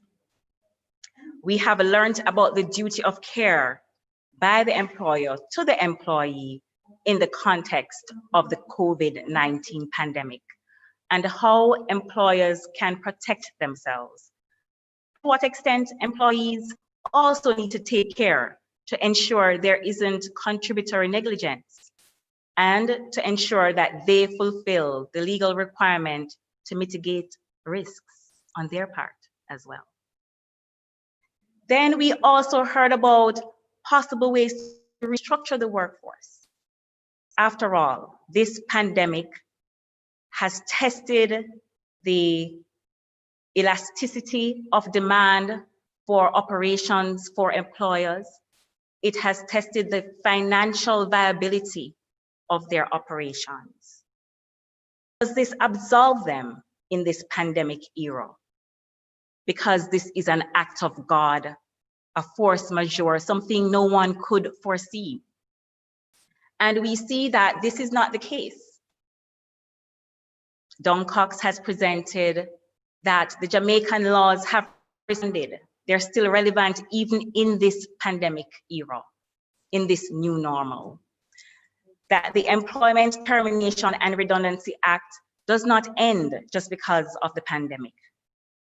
S1: We have learned about the duty of care by the employer to the employee in the context of the COVID-19 pandemic and how employers can protect themselves. To what extent employees also need to take care to ensure there isn't contributory negligence and to ensure that they fulfill the legal requirement to mitigate risks on their part as well. Then we also heard about possible ways to restructure the workforce. After all, this pandemic has tested the elasticity of demand for operations for employers. It has tested the financial viability of their operations. Does this absolve them in this pandemic era? Because this is an act of God, a force majeure, something no one could foresee. And we see that this is not the case. DunnCox has presented that the Jamaican laws have responded. They're still relevant even in this pandemic era, in this new normal. That the Employment Termination and Redundancy Act does not end just because of the pandemic.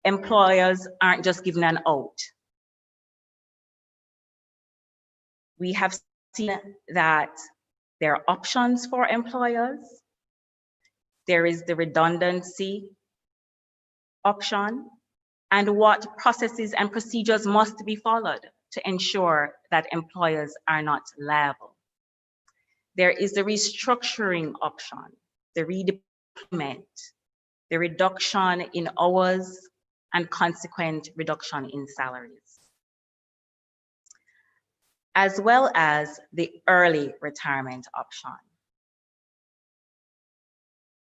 S1: Employers aren't just given an out. We have seen that there are options for employers. There is the redundancy option and what processes and procedures must be followed to ensure that employers are not liable. There is the restructuring option, the redeployment, the reduction in hours, and consequent reduction in salaries, as well as the early retirement option.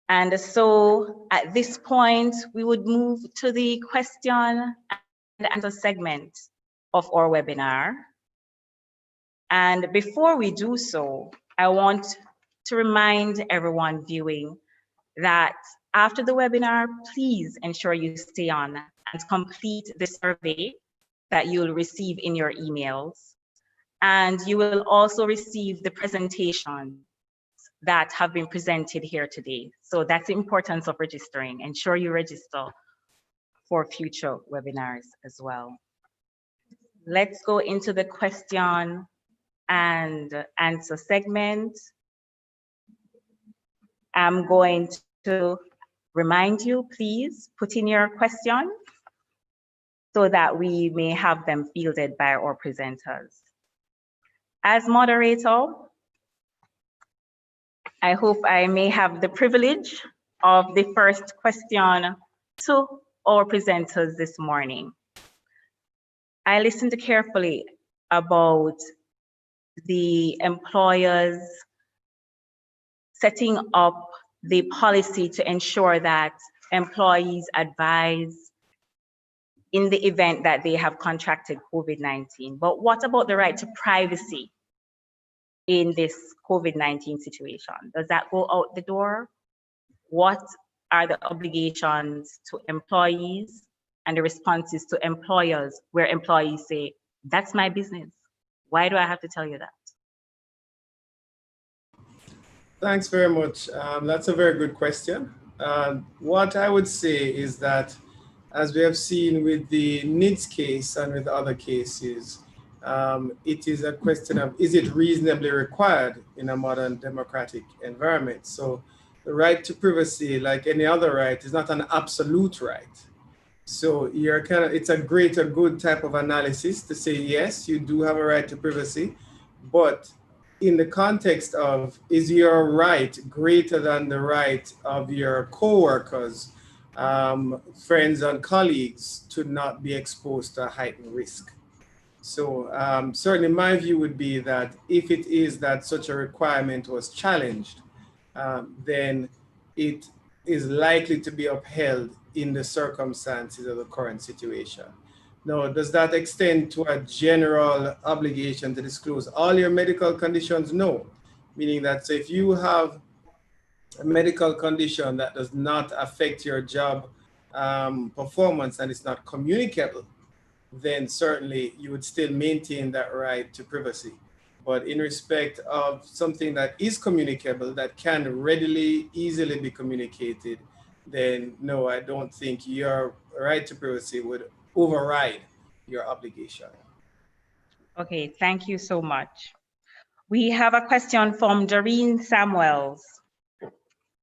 S1: And so at this point, we would move to the question and answer segment of our webinar. And before we do so, I want to remind everyone viewing that after the webinar, please ensure you stay on and complete the survey that you'll receive in your emails. And you will also receive the presentation that have been presented here today. So that's the importance of registering. Ensure you register for future webinars as well. Let's go into the question and answer segment. I'm going to remind you, please put in your questions so that we may have them fielded by our presenters. As moderator, I hope I may have the privilege of the first question to our presenters this morning. I listened carefully about the employers setting up the policy to ensure that employees advise in the event that they have contracted COVID-19. But what about the right to privacy in this COVID-19 situation? Does that go out the door? What are the obligations to employees and the responses to employers where employees say, that's my business. Why do I have to tell you that?
S2: Thanks very much. That's a very good question. What I would say is that, as we have seen with the NIDS case and with other cases, it is a question of, is it reasonably required in a modern democratic environment? So the right to privacy, like any other right, is not an absolute right. So you're it's a good type of analysis to say, yes, you do have a right to privacy, but in the context of, is your right greater than the right of your coworkers, friends and colleagues to not be exposed to a heightened risk? So certainly my view would be that if it is that such a requirement was challenged, then it is likely to be upheld in the circumstances of the current situation. Now, does that extend to a general obligation to disclose all your medical conditions? No. Meaning that, so if you have a medical condition that does not affect your job performance and it's not communicable, then certainly you would still maintain that right to privacy. But in respect of something that is communicable, that can readily, easily be communicated, then no, I don't think your right to privacy would override your obligation.
S1: Okay, thank you so much. We have a question from Doreen Samuels.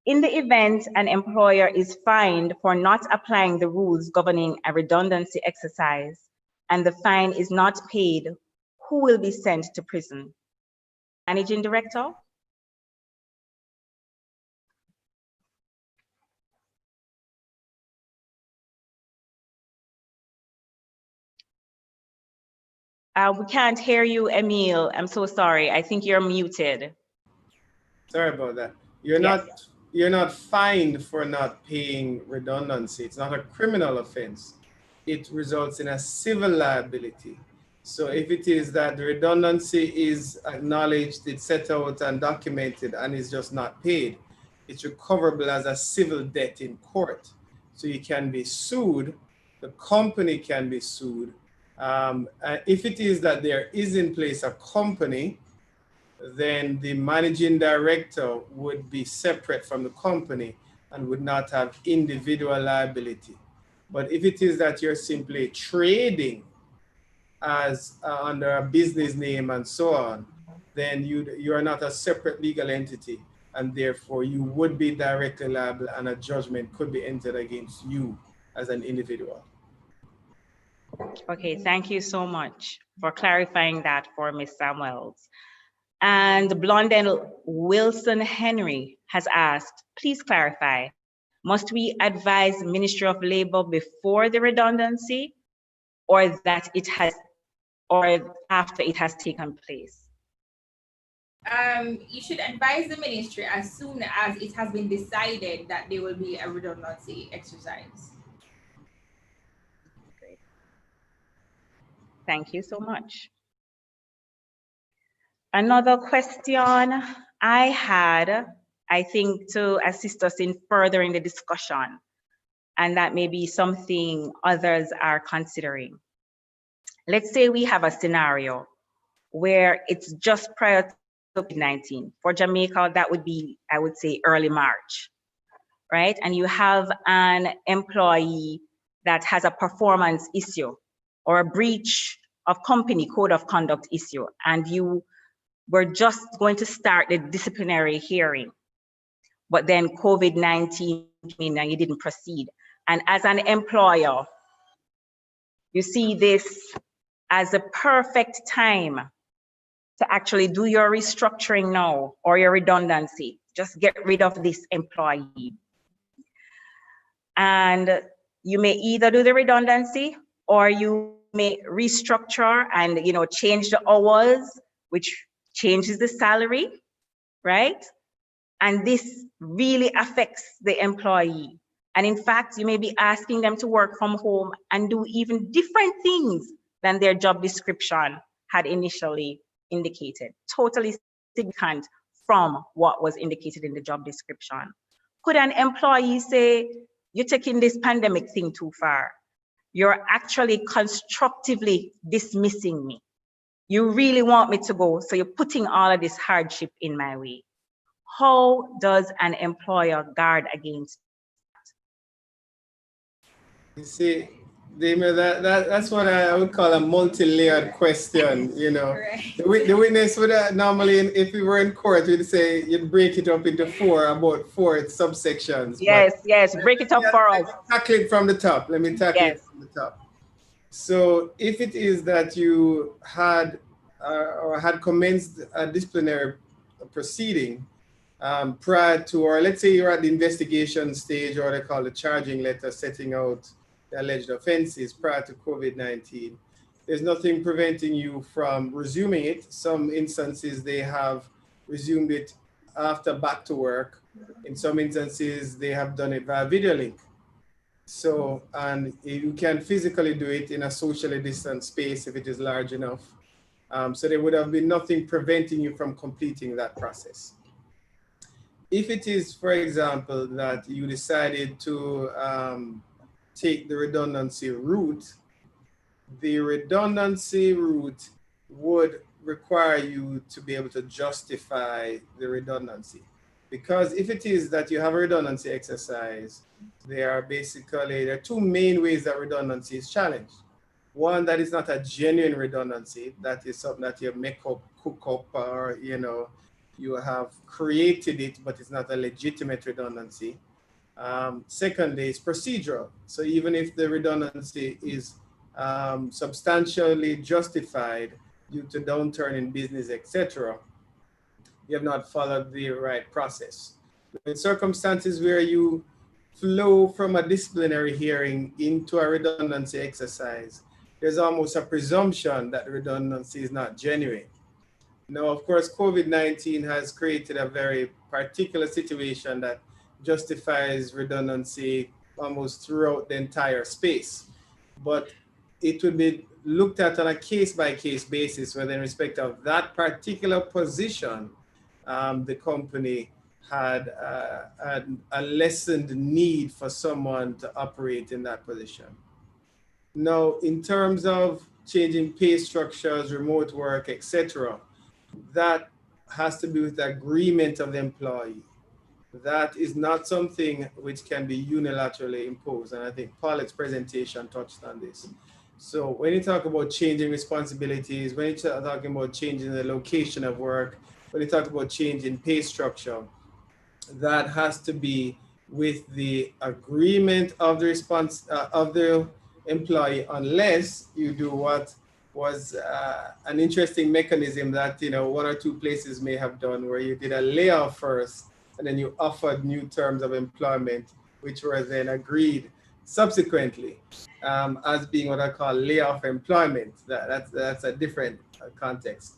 S1: In the event an employer is fined for not applying the rules governing a redundancy exercise and the fine is not paid, who will be sent to prison? Managing Director? We can't hear you, Emile. I'm so sorry. I think you're muted.
S2: Sorry about that. You're not fined for not paying redundancy. It's not a criminal offense. It results in a civil liability. So if it is that the redundancy is acknowledged, it's set out and documented and is just not paid, it's recoverable as a civil debt in court. So you can be sued, the company can be sued. If it is that there is in place a company, then the managing director would be separate from the company and would not have individual liability. But if it is that you're simply trading as under a business name and so on, then you are not a separate legal entity, and therefore you would be directly liable and a judgment could be entered against you as an individual.
S1: Okay, thank you so much for clarifying that for Ms. Samuels. And Blondell Wilson Henry has asked, please clarify, must we advise Ministry of Labor before the redundancy or that it has, or after it has taken place?
S3: You should advise the ministry as soon as it has been decided that there will be a redundancy exercise.
S1: Great. Thank you so much. Another question I had, I think, to assist us in furthering the discussion, and that may be something others are considering. Let's say we have a scenario where it's just prior to COVID-19. For Jamaica, that would be, I would say, early March, right? And you have an employee that has a performance issue or a breach of company code of conduct issue, and you were just going to start the disciplinary hearing, but then COVID-19 came in and you didn't proceed. And as an employer, you see this as a perfect time to actually do your restructuring now or your redundancy. Just get rid of this employee. And you may either do the redundancy or you may restructure and change the hours, which changes the salary, right? And this really affects the employee. And in fact, you may be asking them to work from home and do even different things than their job description had initially indicated. Totally significant from what was indicated in the job description. Could an employee say, you're taking this pandemic thing too far? You're actually constructively dismissing me. You really want me to go, so you're putting all of this hardship in my way. How does an employer guard against?
S2: You see, Damien, that's what I would call a multi-layered question, you know.
S3: Right.
S2: The witness would normally, if we were in court, we'd say you'd break it up into about four subsections.
S1: Yes,
S2: But
S1: yes, break it up for us.
S2: let me tackle it from the top. Let me tackle it
S1: Yes.
S2: from the top. So if it is that you had or had commenced a disciplinary proceeding prior to, or let's say you're at the investigation stage, or they call the charging letter setting out the alleged offenses prior to COVID-19, there's nothing preventing you from resuming it. Some instances they have resumed it after back to work. In some instances, they have done it via video link. So, and you can physically do it in a socially distant space if it is large enough. So there would have been nothing preventing you from completing that process. If it is, for example, that you decided to take the redundancy route, the redundancy route would require you to be able to justify the redundancy. Because if it is that you have a redundancy exercise, there are two main ways that redundancy is challenged. One, that is not a genuine redundancy. That is something that you make up, cook up, or, you know, you have created it, but it's not a legitimate redundancy. Secondly, it's procedural. So even if the redundancy is substantially justified due to downturn in business, etc., you have not followed the right process. In circumstances where you flow from a disciplinary hearing into a redundancy exercise, there's almost a presumption that redundancy is not genuine. Now, of course, COVID-19 has created a very particular situation that justifies redundancy almost throughout the entire space. But it would be looked at on a case-by-case basis, whether in respect of that particular position, the company had a lessened need for someone to operate in that position. Now, in terms of changing pay structures, remote work, etc., that has to do with the agreement of the employee. That is not something which can be unilaterally imposed. And I think Paulette's presentation touched on this. So when you talk about changing responsibilities, when you're talking about changing the location of work, when you talk about changing pay structure, that has to be with the agreement of the employee, unless you do what was an interesting mechanism that, you know, one or two places may have done, where you did a layoff first and then you offered new terms of employment, which were then agreed subsequently as being what I call layoff employment. That's a different context.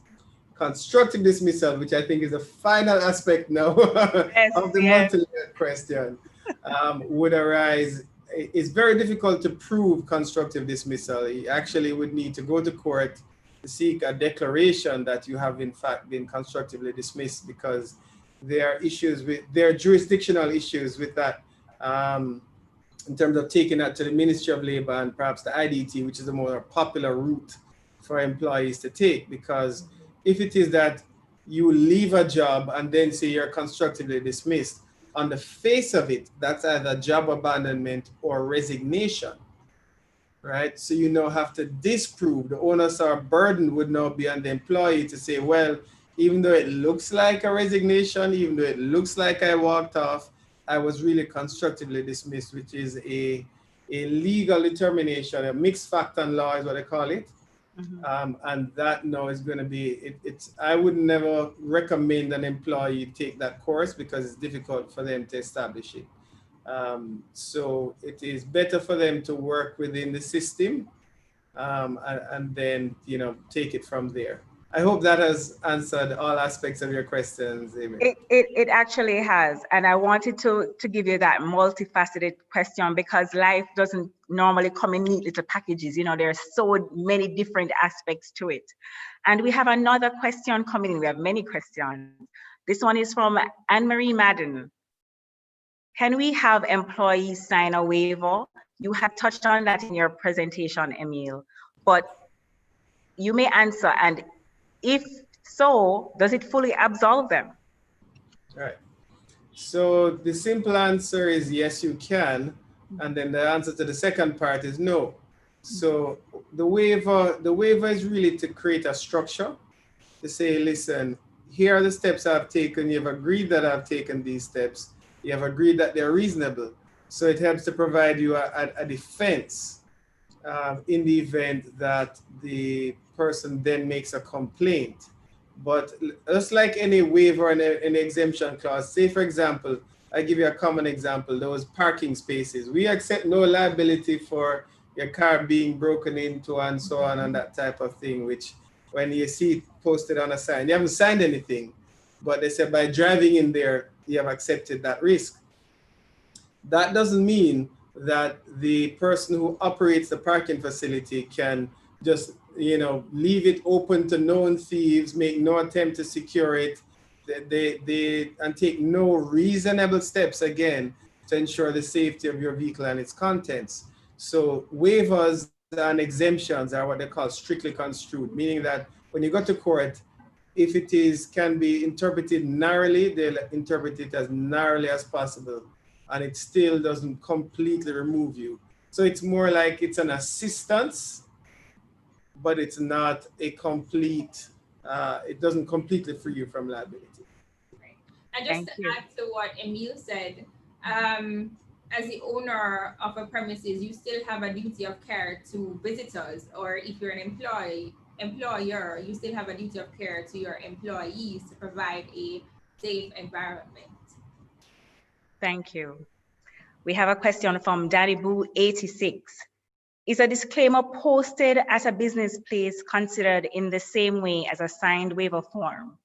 S2: Constructive dismissal, which I think is the final aspect now
S1: Yes,
S2: of the
S1: yes.
S2: multi-layered question, would arise. It's very difficult to prove constructive dismissal. You actually would need to go to court to seek a declaration that you have in fact been constructively dismissed, because there are jurisdictional issues with that, in terms of taking that to the Ministry of Labor and perhaps the IDT, which is a more popular route for employees to take. Because if it is that you leave a job and then say you're constructively dismissed, on the face of it, that's either job abandonment or resignation, right? So you now have to disprove. The onus or burden would now be on the employee to say, well, even though it looks like a resignation, even though it looks like I walked off, I was really constructively dismissed, which is a legal determination, a mixed factor law is what they call it. And that now is going to be, I would never recommend an employee take that course, because it's difficult for them to establish it. So it is better for them to work within the system and then, you know, take it from there. I hope that has answered all aspects of your questions, Emile.
S1: It actually has. And I wanted to give you that multifaceted question, because life doesn't normally come in neat little packages. You know, there are so many different aspects to it. And we have another question coming in. We have many questions. This one is from Anne-Marie Madden. Can we have employees sign a waiver? You had touched on that in your presentation, Emile, but you may answer. And if so, does it fully absolve them?
S2: Right. So the simple answer is yes, you can. And then the answer to the second part is no. So the waiver is really to create a structure to say, listen, here are the steps I've taken. You've agreed that I've taken these steps. You have agreed that they're reasonable. So it helps to provide you a defense in the event that the person then makes a complaint. But just like any waiver and an exemption clause, say for example, I give you a common example, those parking spaces. We accept no liability for your car being broken into and so on and that type of thing, which when you see it posted on a sign, you haven't signed anything, but they say by driving in there, you have accepted that risk. That doesn't mean that the person who operates the parking facility can just, leave it open to known thieves, make no attempt to secure it, and take no reasonable steps again to ensure the safety of your vehicle and its contents. So waivers and exemptions are what they call strictly construed, meaning that when you go to court, if it can be interpreted narrowly, they'll interpret it as narrowly as possible, and it still doesn't completely remove you. So it's more like it's an assistance, but it's not a complete, it doesn't completely free you from liability.
S3: Right. And just to add to what Emile said, as the owner of a premises, you still have a duty of care to visitors, or if you're an employer, you still have a duty of care to your employees to provide a safe environment.
S1: Thank you. We have a question from Danny Boo 86. Is a disclaimer posted at a business place considered in the same way as a signed waiver form?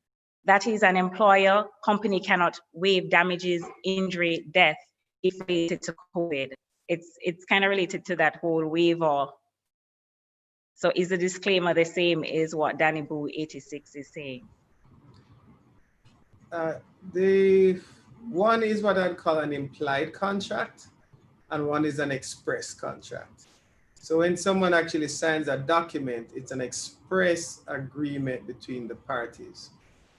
S1: That is, an employer company cannot waive damages, injury, death if related to COVID. It's kind of related to that whole waiver. So is the disclaimer the same as what Danny Boo 86 is saying?
S2: The one is what I'd call an implied contract, and one is an express contract. So when someone actually signs a document, it's an express agreement between the parties.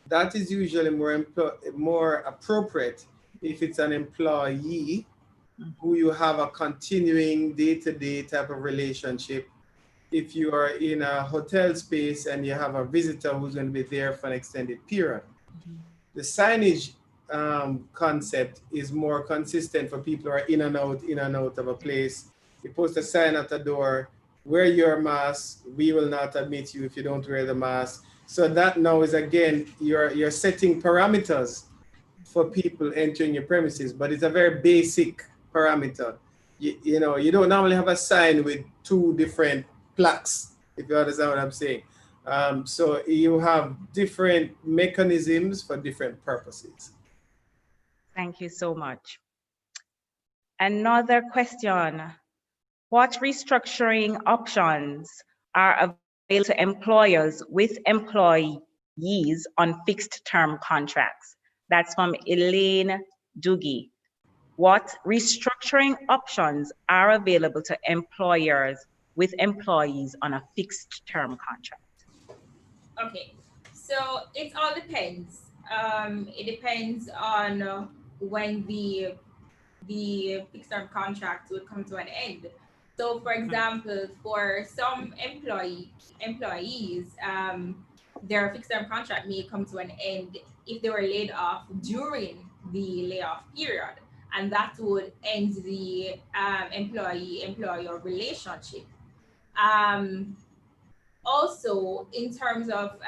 S2: That is usually more appropriate if it's an employee who you have a continuing day-to-day type of relationship. If you are in a hotel space and you have a visitor who's going to be there for an extended period. The signage concept is more consistent for people who are in and out of a place. You post a sign at the door, wear your mask, we will not admit you if you don't wear the mask. So that now is, again, you're setting parameters for people entering your premises, but it's a very basic parameter. You don't normally have a sign with two different plaques, if you understand what I'm saying. So you have different mechanisms for different purposes.
S1: Thank you so much. Another question. What restructuring options are available to employers with employees on fixed term contracts? That's from Elaine Doogie. What restructuring options are available to employers with employees on a fixed term contract?
S3: Okay, so it all depends. It depends on when the fixed term contract will come to an end. So, for example, for some employees, their fixed term contract may come to an end if they were laid off during the layoff period, and that would end the employee-employer relationship. Also, in terms of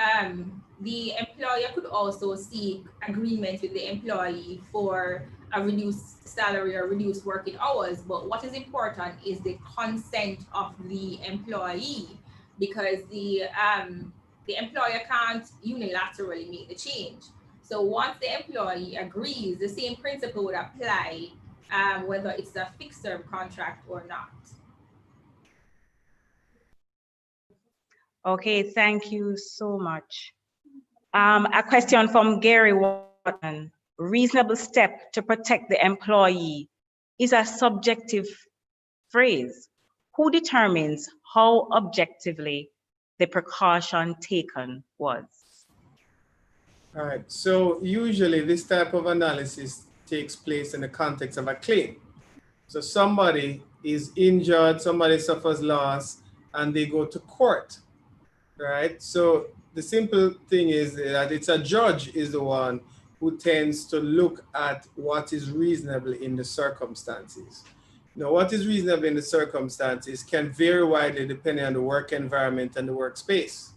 S3: the employer could also seek agreement with the employee for a reduced salary or reduced working hours. But what is important is the consent of the employee, because the employer can't unilaterally make the change. So once the employee agrees, the same principle would apply whether it's a fixed term contract or not.
S1: Okay, thank you so much. A question from Gary Watson. Reasonable step to protect the employee is a subjective phrase. Who determines how objectively the precaution taken was?
S2: All right. So usually this type of analysis takes place in the context of a claim. So somebody is injured, somebody suffers loss, and they go to court, right? So the simple thing is that it's a judge is the one who tends to look at what is reasonable in the circumstances. Now, what is reasonable in the circumstances can vary widely depending on the work environment and the workspace.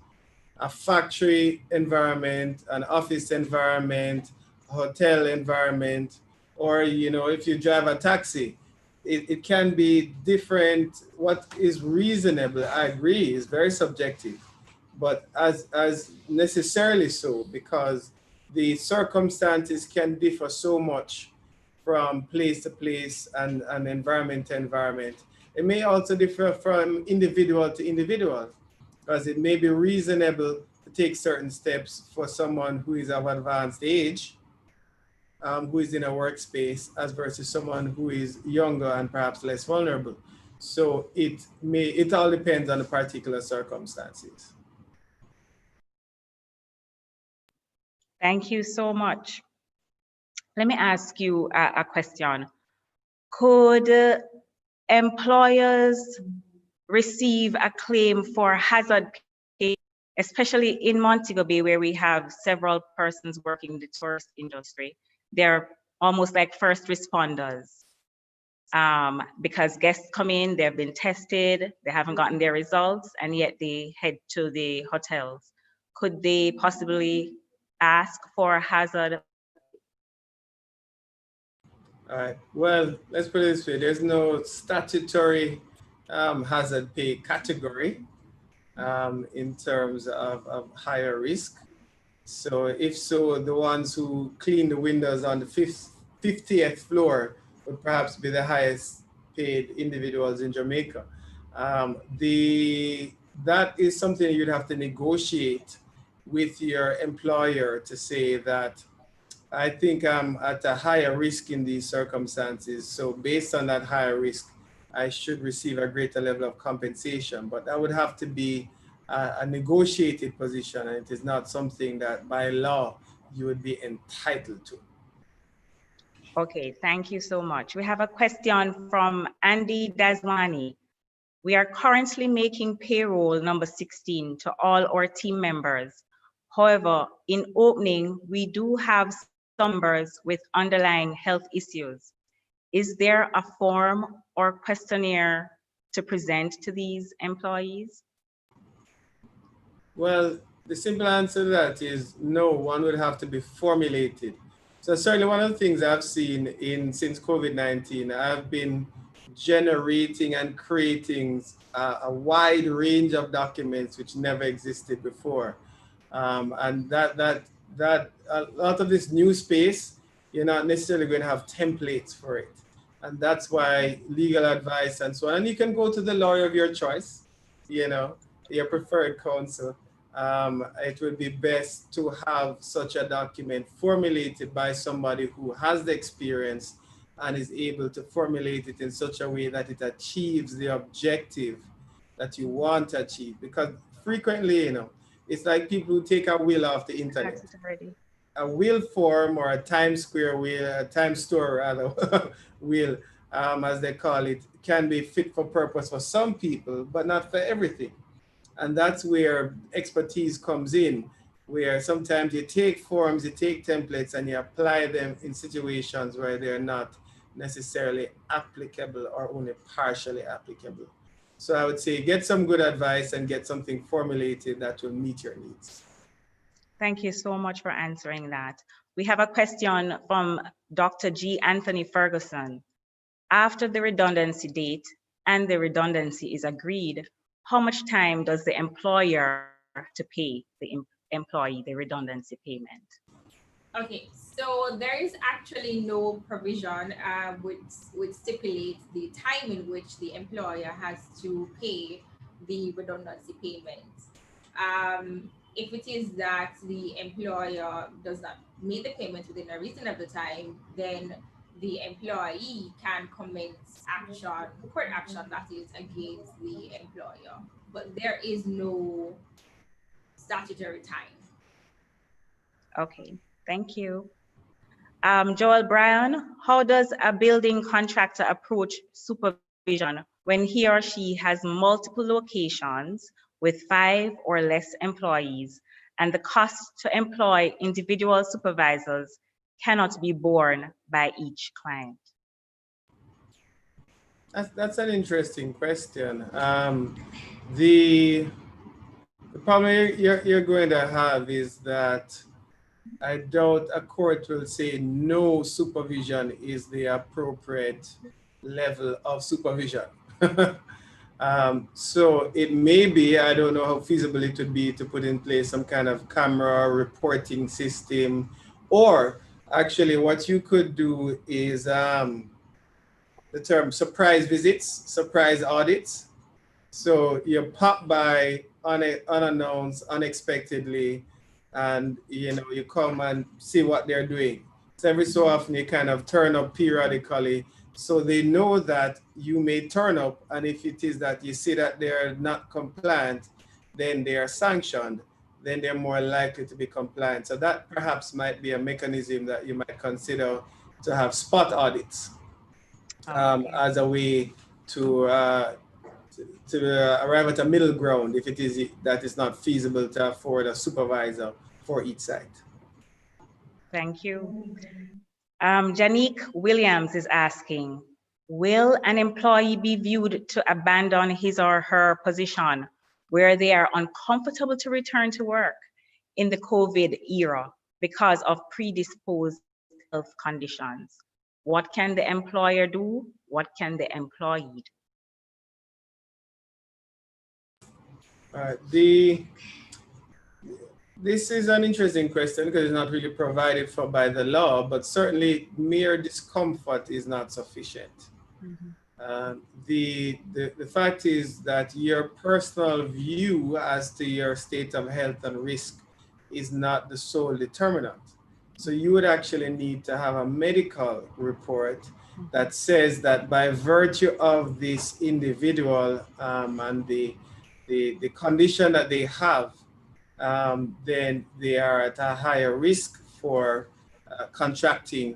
S2: A factory environment, an office environment, a hotel environment, or if you drive a taxi, it can be different. What is reasonable, I agree, is very subjective, but as necessarily so, because the circumstances can differ so much from place to place and environment to environment. It may also differ from individual to individual, because it may be reasonable to take certain steps for someone who is of advanced age, who is in a workspace, as versus someone who is younger and perhaps less vulnerable. So it all depends on the particular circumstances.
S1: Thank you so much. Let me ask you a question. Could employers receive a claim for hazard pay, especially in Montego Bay, where we have several persons working in the tourist industry? They're almost like first responders. Because guests come in, they've been tested, they haven't gotten their results, and yet they head to the hotels. Could they possibly ask for hazard?
S2: All right. Well, let's put it this way. There's no statutory hazard pay category in terms of higher risk. So if so, the ones who clean the windows on the 50th floor would perhaps be the highest paid individuals in Jamaica. That is something you'd have to negotiate with your employer to say that I think I'm at a higher risk in these circumstances. So based on that higher risk, I should receive a greater level of compensation. But that would have to be a negotiated position, and it is not something that by law you would be entitled to.
S1: Okay, thank you so much. We have a question from Andy Daswani. We are currently making payroll number 16 to all our team members. However, in opening, we do have some members with underlying health issues. Is there a form or questionnaire to present to these employees?
S2: Well, the simple answer to that is no. One would have to be formulated. So certainly one of the things I've seen since COVID-19, I've been generating and creating a wide range of documents which never existed before. And that a lot of this new space, you're not necessarily going to have templates for it. And that's why legal advice and so on. And you can go to the lawyer of your choice, your preferred counsel. It would be best to have such a document formulated by somebody who has the experience and is able to formulate it in such a way that it achieves the objective that you want to achieve. Because frequently, it's like people who take a will off the internet. A will form, or a Times Square will, a Times Store rather, will, as they call it, can be fit for purpose for some people, but not for everything. And that's where expertise comes in, where sometimes you take forms, you take templates, and you apply them in situations where they're not necessarily applicable or only partially applicable. So I would say get some good advice and get something formulated that will meet your needs.
S1: Thank you so much for answering that. We have a question from Dr. G. Anthony Ferguson. After the redundancy date and the redundancy is agreed, how much time does the employer to pay the employee the redundancy payment?
S3: Okay, so there is actually no provision which stipulates the time in which the employer has to pay the redundancy payment. If it is that the employer does not make the payment within a reasonable time, then the employee can commence action, court action that is against the employer. But there is no statutory time.
S1: Okay, thank you. Joel Bryan, how does a building contractor approach supervision when he or she has multiple locations with 5 or less employees and the cost to employ individual supervisors cannot be borne by each client?
S2: That's an interesting question. The problem you're going to have is that I doubt a court will say no supervision is the appropriate level of supervision. So it may be, I don't know how feasible it would be to put in place some kind of camera reporting system, or actually what you could do is the term surprise visits, surprise audits. So you pop by unannounced, unexpectedly, and you come and see what they're doing. So every so often you kind of turn up periodically, so they know that you may turn up, and if it is that you see that they're not compliant, then they are sanctioned, then they're more likely to be compliant. So that perhaps might be a mechanism that you might consider, to have spot audits as a way to arrive at a middle ground if it is that it's not feasible to afford a supervisor for each site.
S1: Thank you. Janique Williams is asking, will an employee be viewed to abandon his or her position where they are uncomfortable to return to work in the COVID era because of predisposed health conditions? What can the employer do? What can the employee
S2: do? This is an interesting question because it's not really provided for by the law, but certainly mere discomfort is not sufficient. The fact is that your personal view as to your state of health and risk is not the sole determinant. So you would actually need to have a medical report that says that by virtue of this individual and the condition that they have, then they are at a higher risk for contracting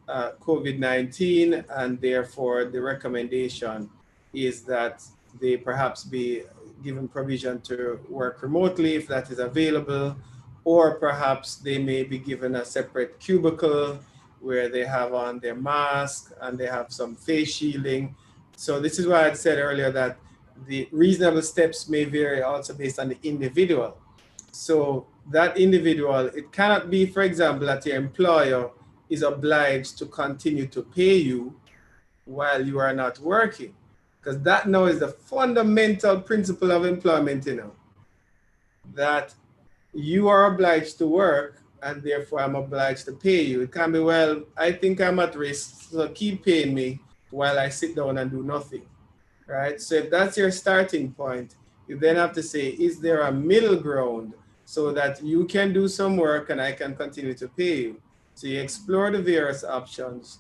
S2: COVID-19, and therefore the recommendation is that they perhaps be given provision to work remotely if that is available, or perhaps they may be given a separate cubicle where they have on their mask and they have some face shielding. So this is why I said earlier that the reasonable steps may vary also based on the individual. So that individual, it cannot be, for example, that your employer is obliged to continue to pay you while you are not working, because that now is the fundamental principle of employment, that you are obliged to work and therefore I'm obliged to pay you. It can be, well, I think I'm at risk, so keep paying me while I sit down and do nothing, right? So if that's your starting point, you then have to say, is there a middle ground so that you can do some work and I can continue to pay you? So you explore the various options.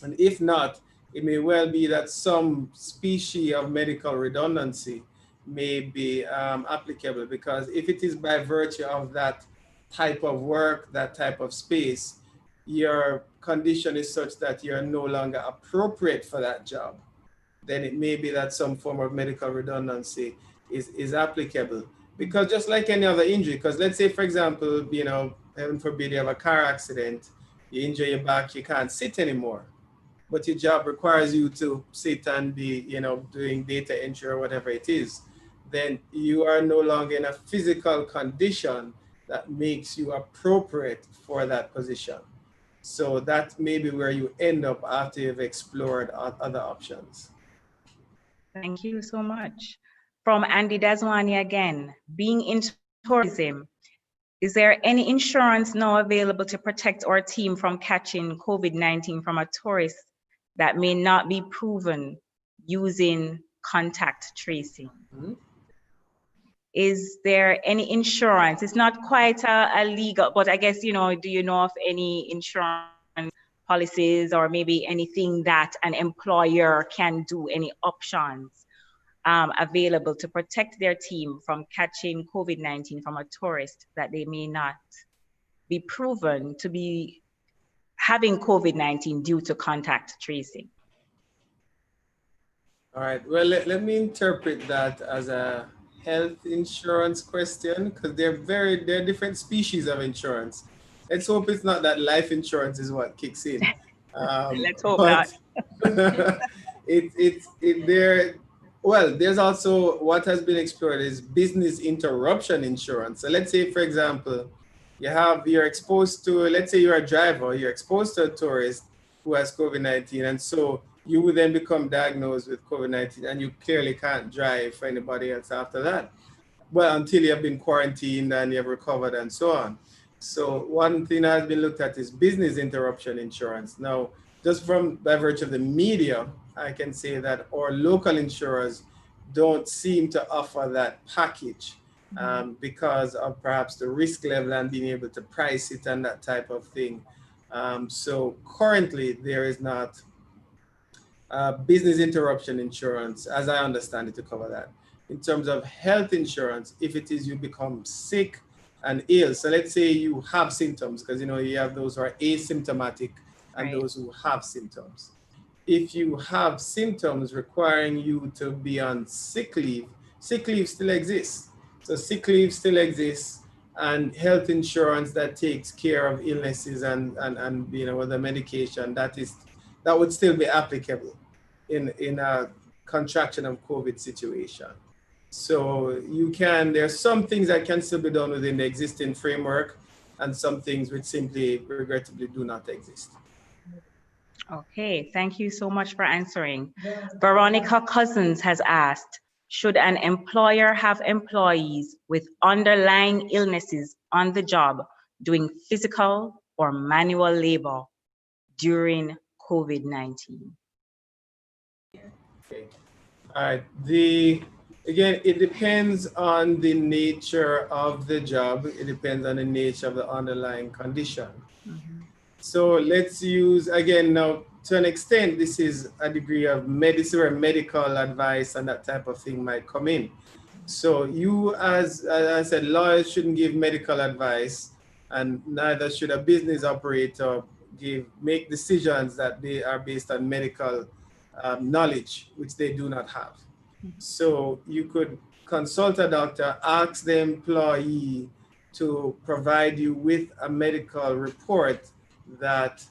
S2: And if not, it may well be that some species of medical redundancy may be applicable, because if it is by virtue of that type of work, that type of space, your condition is such that you're no longer appropriate for that job, then it may be that some form of medical redundancy is applicable. Because just like any other injury, because let's say, for example, heaven forbid you have a car accident, you injure your back, you can't sit anymore, but your job requires you to sit and be, doing data entry or whatever it is, then you are no longer in a physical condition that makes you appropriate for that position. So that may be where you end up after you've explored other options.
S1: Thank you so much. From Andy Daswani again, being in tourism, is there any insurance now available to protect our team from catching COVID-19 from a tourist that may not be proven using contact tracing?
S2: Mm-hmm.
S1: Is there any insurance? It's not quite a legal, but I guess, do you know of any insurance policies or maybe anything that an employer can do, any options available to protect their team from catching COVID-19 from a tourist that they may not be proven to be having COVID-19 due to contact tracing?
S2: All right, well, let me interpret that as a health insurance question, because they're different species of insurance. Let's hope it's not that life insurance is what kicks in.
S1: Let's hope
S2: but
S1: not.
S2: there's also what has been explored is business interruption insurance. So let's say, for example, you're exposed to, let's say you're a driver, you're exposed to a tourist who has COVID-19, and so you will then become diagnosed with COVID-19 and you clearly can't drive for anybody else after that. Well, until you have been quarantined and you have recovered and so on. So one thing that has been looked at is business interruption insurance. Now, just by virtue of the media, I can say that our local insurers don't seem to offer that package because of perhaps the risk level and being able to price it and that type of thing. So currently there is not business interruption insurance, as I understand it, to cover that. In terms of health insurance, if it is you become sick and ill, so let's say you have symptoms, because you have those who are asymptomatic and
S1: Right.
S2: those who have symptoms. If you have symptoms requiring you to be on sick leave still exists. So sick leave still exists, and health insurance that takes care of illnesses and with the medication, that would still be applicable in a contraction of COVID situation. So there's some things that can still be done within the existing framework, and some things which simply regrettably do not exist.
S1: Okay, thank you so much for answering. Veronica Cousins has asked, should an employer have employees with underlying illnesses on the job doing physical or manual labor during COVID-19?
S2: Okay. All right. Again, it depends on the nature of the job. It depends on the nature of the underlying condition. So let's use, again, now to an extent, this is a degree of medicine or medical advice and that type of thing might come in. So you, as I said, lawyers shouldn't give medical advice, and neither should a business operator make decisions that they are based on medical knowledge, which they do not have. So you could consult a doctor, ask the employee to provide you with a medical report that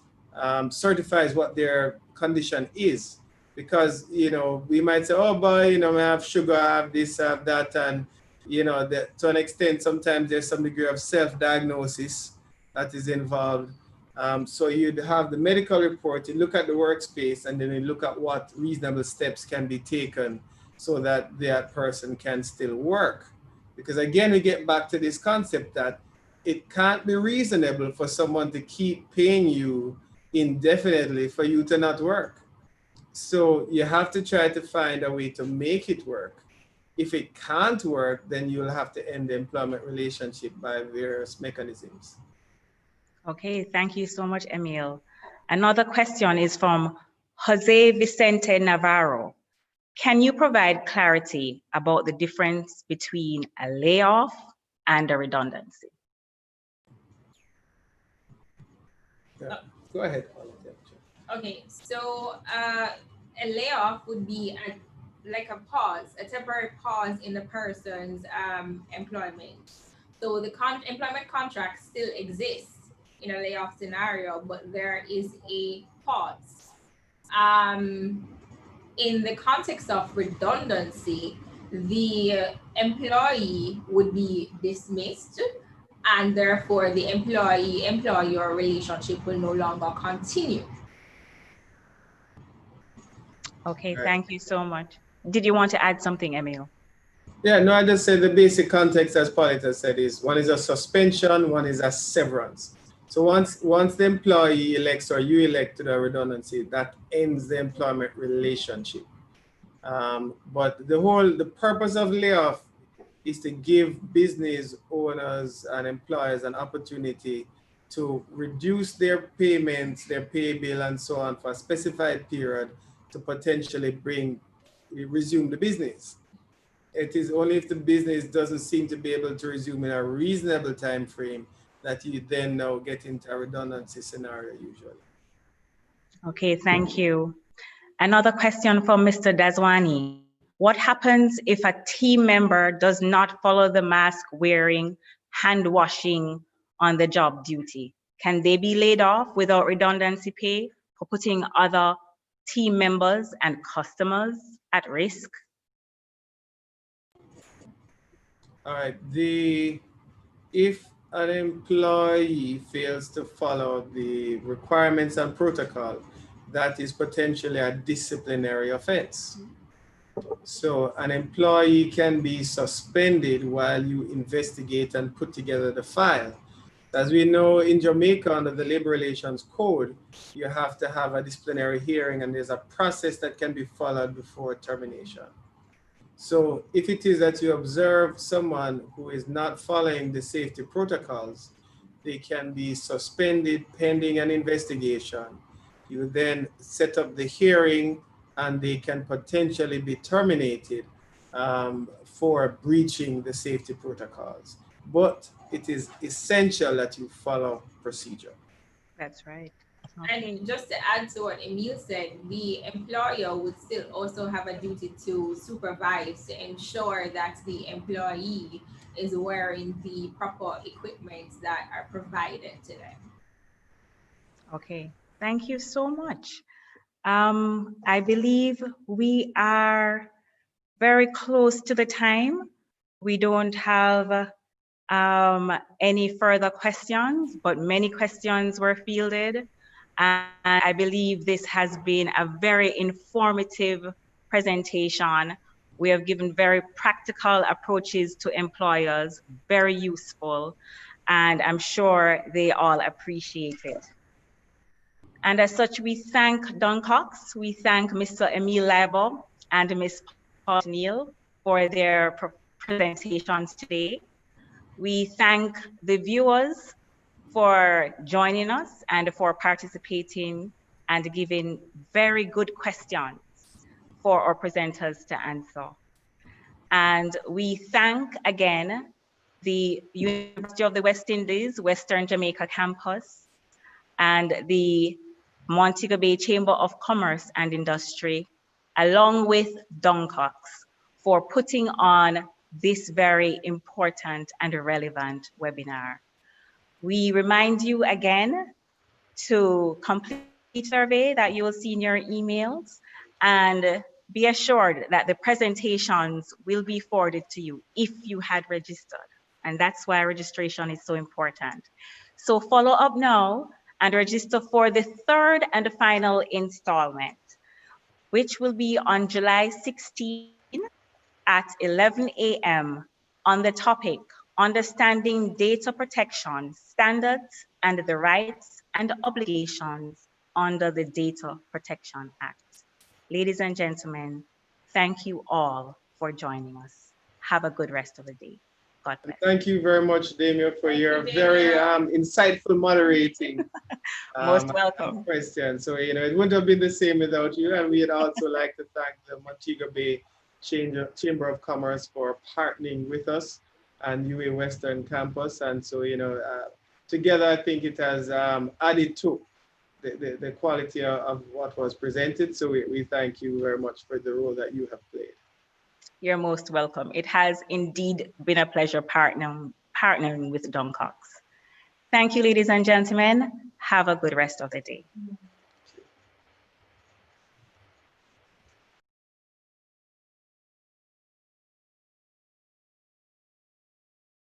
S2: certifies what their condition is. Because, we might say, oh boy, I have sugar, I have this, I have that. And, to an extent, sometimes there's some degree of self-diagnosis that is involved. So you'd have the medical report, you look at the workspace, and then you look at what reasonable steps can be taken so that that person can still work. Because again, we get back to this concept that it can't be reasonable for someone to keep paying you indefinitely for you to not work. So you have to try to find a way to make it work. If it can't work, then you'll have to end the employment relationship by various mechanisms.
S1: Okay, thank you so much, Emile. Another question is from Jose Vicente Navarro. Can you provide clarity about the difference between a layoff and a redundancy?
S2: Yeah. Go ahead.
S3: Okay, so a layoff would be like a pause, a temporary pause in the person's employment. So the employment contract still exists in a layoff scenario, but there is a pause. In the context of redundancy, the employee would be dismissed, and therefore the employee-employer relationship will no longer continue.
S1: Okay, thank you so much. Did you want to add something, Emile?
S2: Yeah, no, I just said the basic context, as Paulette has said, is one is a suspension, one is a severance. So once the employee elects or you elect to the redundancy, that ends the employment relationship. But the purpose of layoff is to give business owners and employers an opportunity to reduce their payments, their pay bill and so on for a specified period to potentially resume the business. It is only if the business doesn't seem to be able to resume in a reasonable time frame that you then now get into a redundancy scenario usually.
S1: Okay, thank you. Another question from Mr. Dazwani. What happens if a team member does not follow the mask wearing, hand washing on the job duty? Can they be laid off without redundancy pay for putting other team members and customers at risk?
S2: All right, if an employee fails to follow the requirements and protocol, that is potentially a disciplinary offense. So an employee can be suspended while you investigate and put together the file. As we know, in Jamaica, under the Labor Relations Code, you have to have a disciplinary hearing, and there's a process that can be followed before termination. So if it is that you observe someone who is not following the safety protocols, they can be suspended pending an investigation. You then set up the hearing, and they can potentially be terminated for breaching the safety protocols. But it is essential that you follow procedure.
S1: That's right.
S3: And just to add to what Emile said, the employer would still also have a duty to supervise to ensure that the employee is wearing the proper equipment that are provided to them.
S1: Okay, thank you so much. I believe we are very close to the time. We don't have any further questions, but many questions were fielded. And I believe this has been a very informative presentation. We have given very practical approaches to employers, very useful, and I'm sure they all appreciate it. And as such, we thank DunnCox, we thank Mr. Emile Leiba and Ms. Paulette Neal for their presentations today. We thank the viewers for joining us and for participating and giving very good questions for our presenters to answer. And we thank again the University of the West Indies, Western Jamaica campus, and the Montego Bay Chamber of Commerce and Industry, along with DunnCox, for putting on this very important and relevant webinar. We remind you again to complete the survey that you will see in your emails, and be assured that the presentations will be forwarded to you if you had registered. And that's why registration is so important. So follow up now and register for the third and final installment, which will be on July 16 at 11 a.m. on the topic, Understanding Data Protection Standards and the Rights and Obligations under the Data Protection Act. Ladies and gentlemen, thank you all for joining us. Have a good rest of the day. God bless.
S2: Thank you very much, Damien, for your very insightful moderating.
S1: Most welcome.
S2: Question. So, it wouldn't have been the same without you. And we'd also like to thank the Montego Bay Chamber of Commerce for partnering with us and UA Western Campus. And so, together, I think it has added to the quality of what was presented. So we thank you very much for the role that you have played.
S1: You're most welcome. It has indeed been a pleasure partnering with DunnCox. Thank you, ladies and gentlemen. Have a good rest of the day.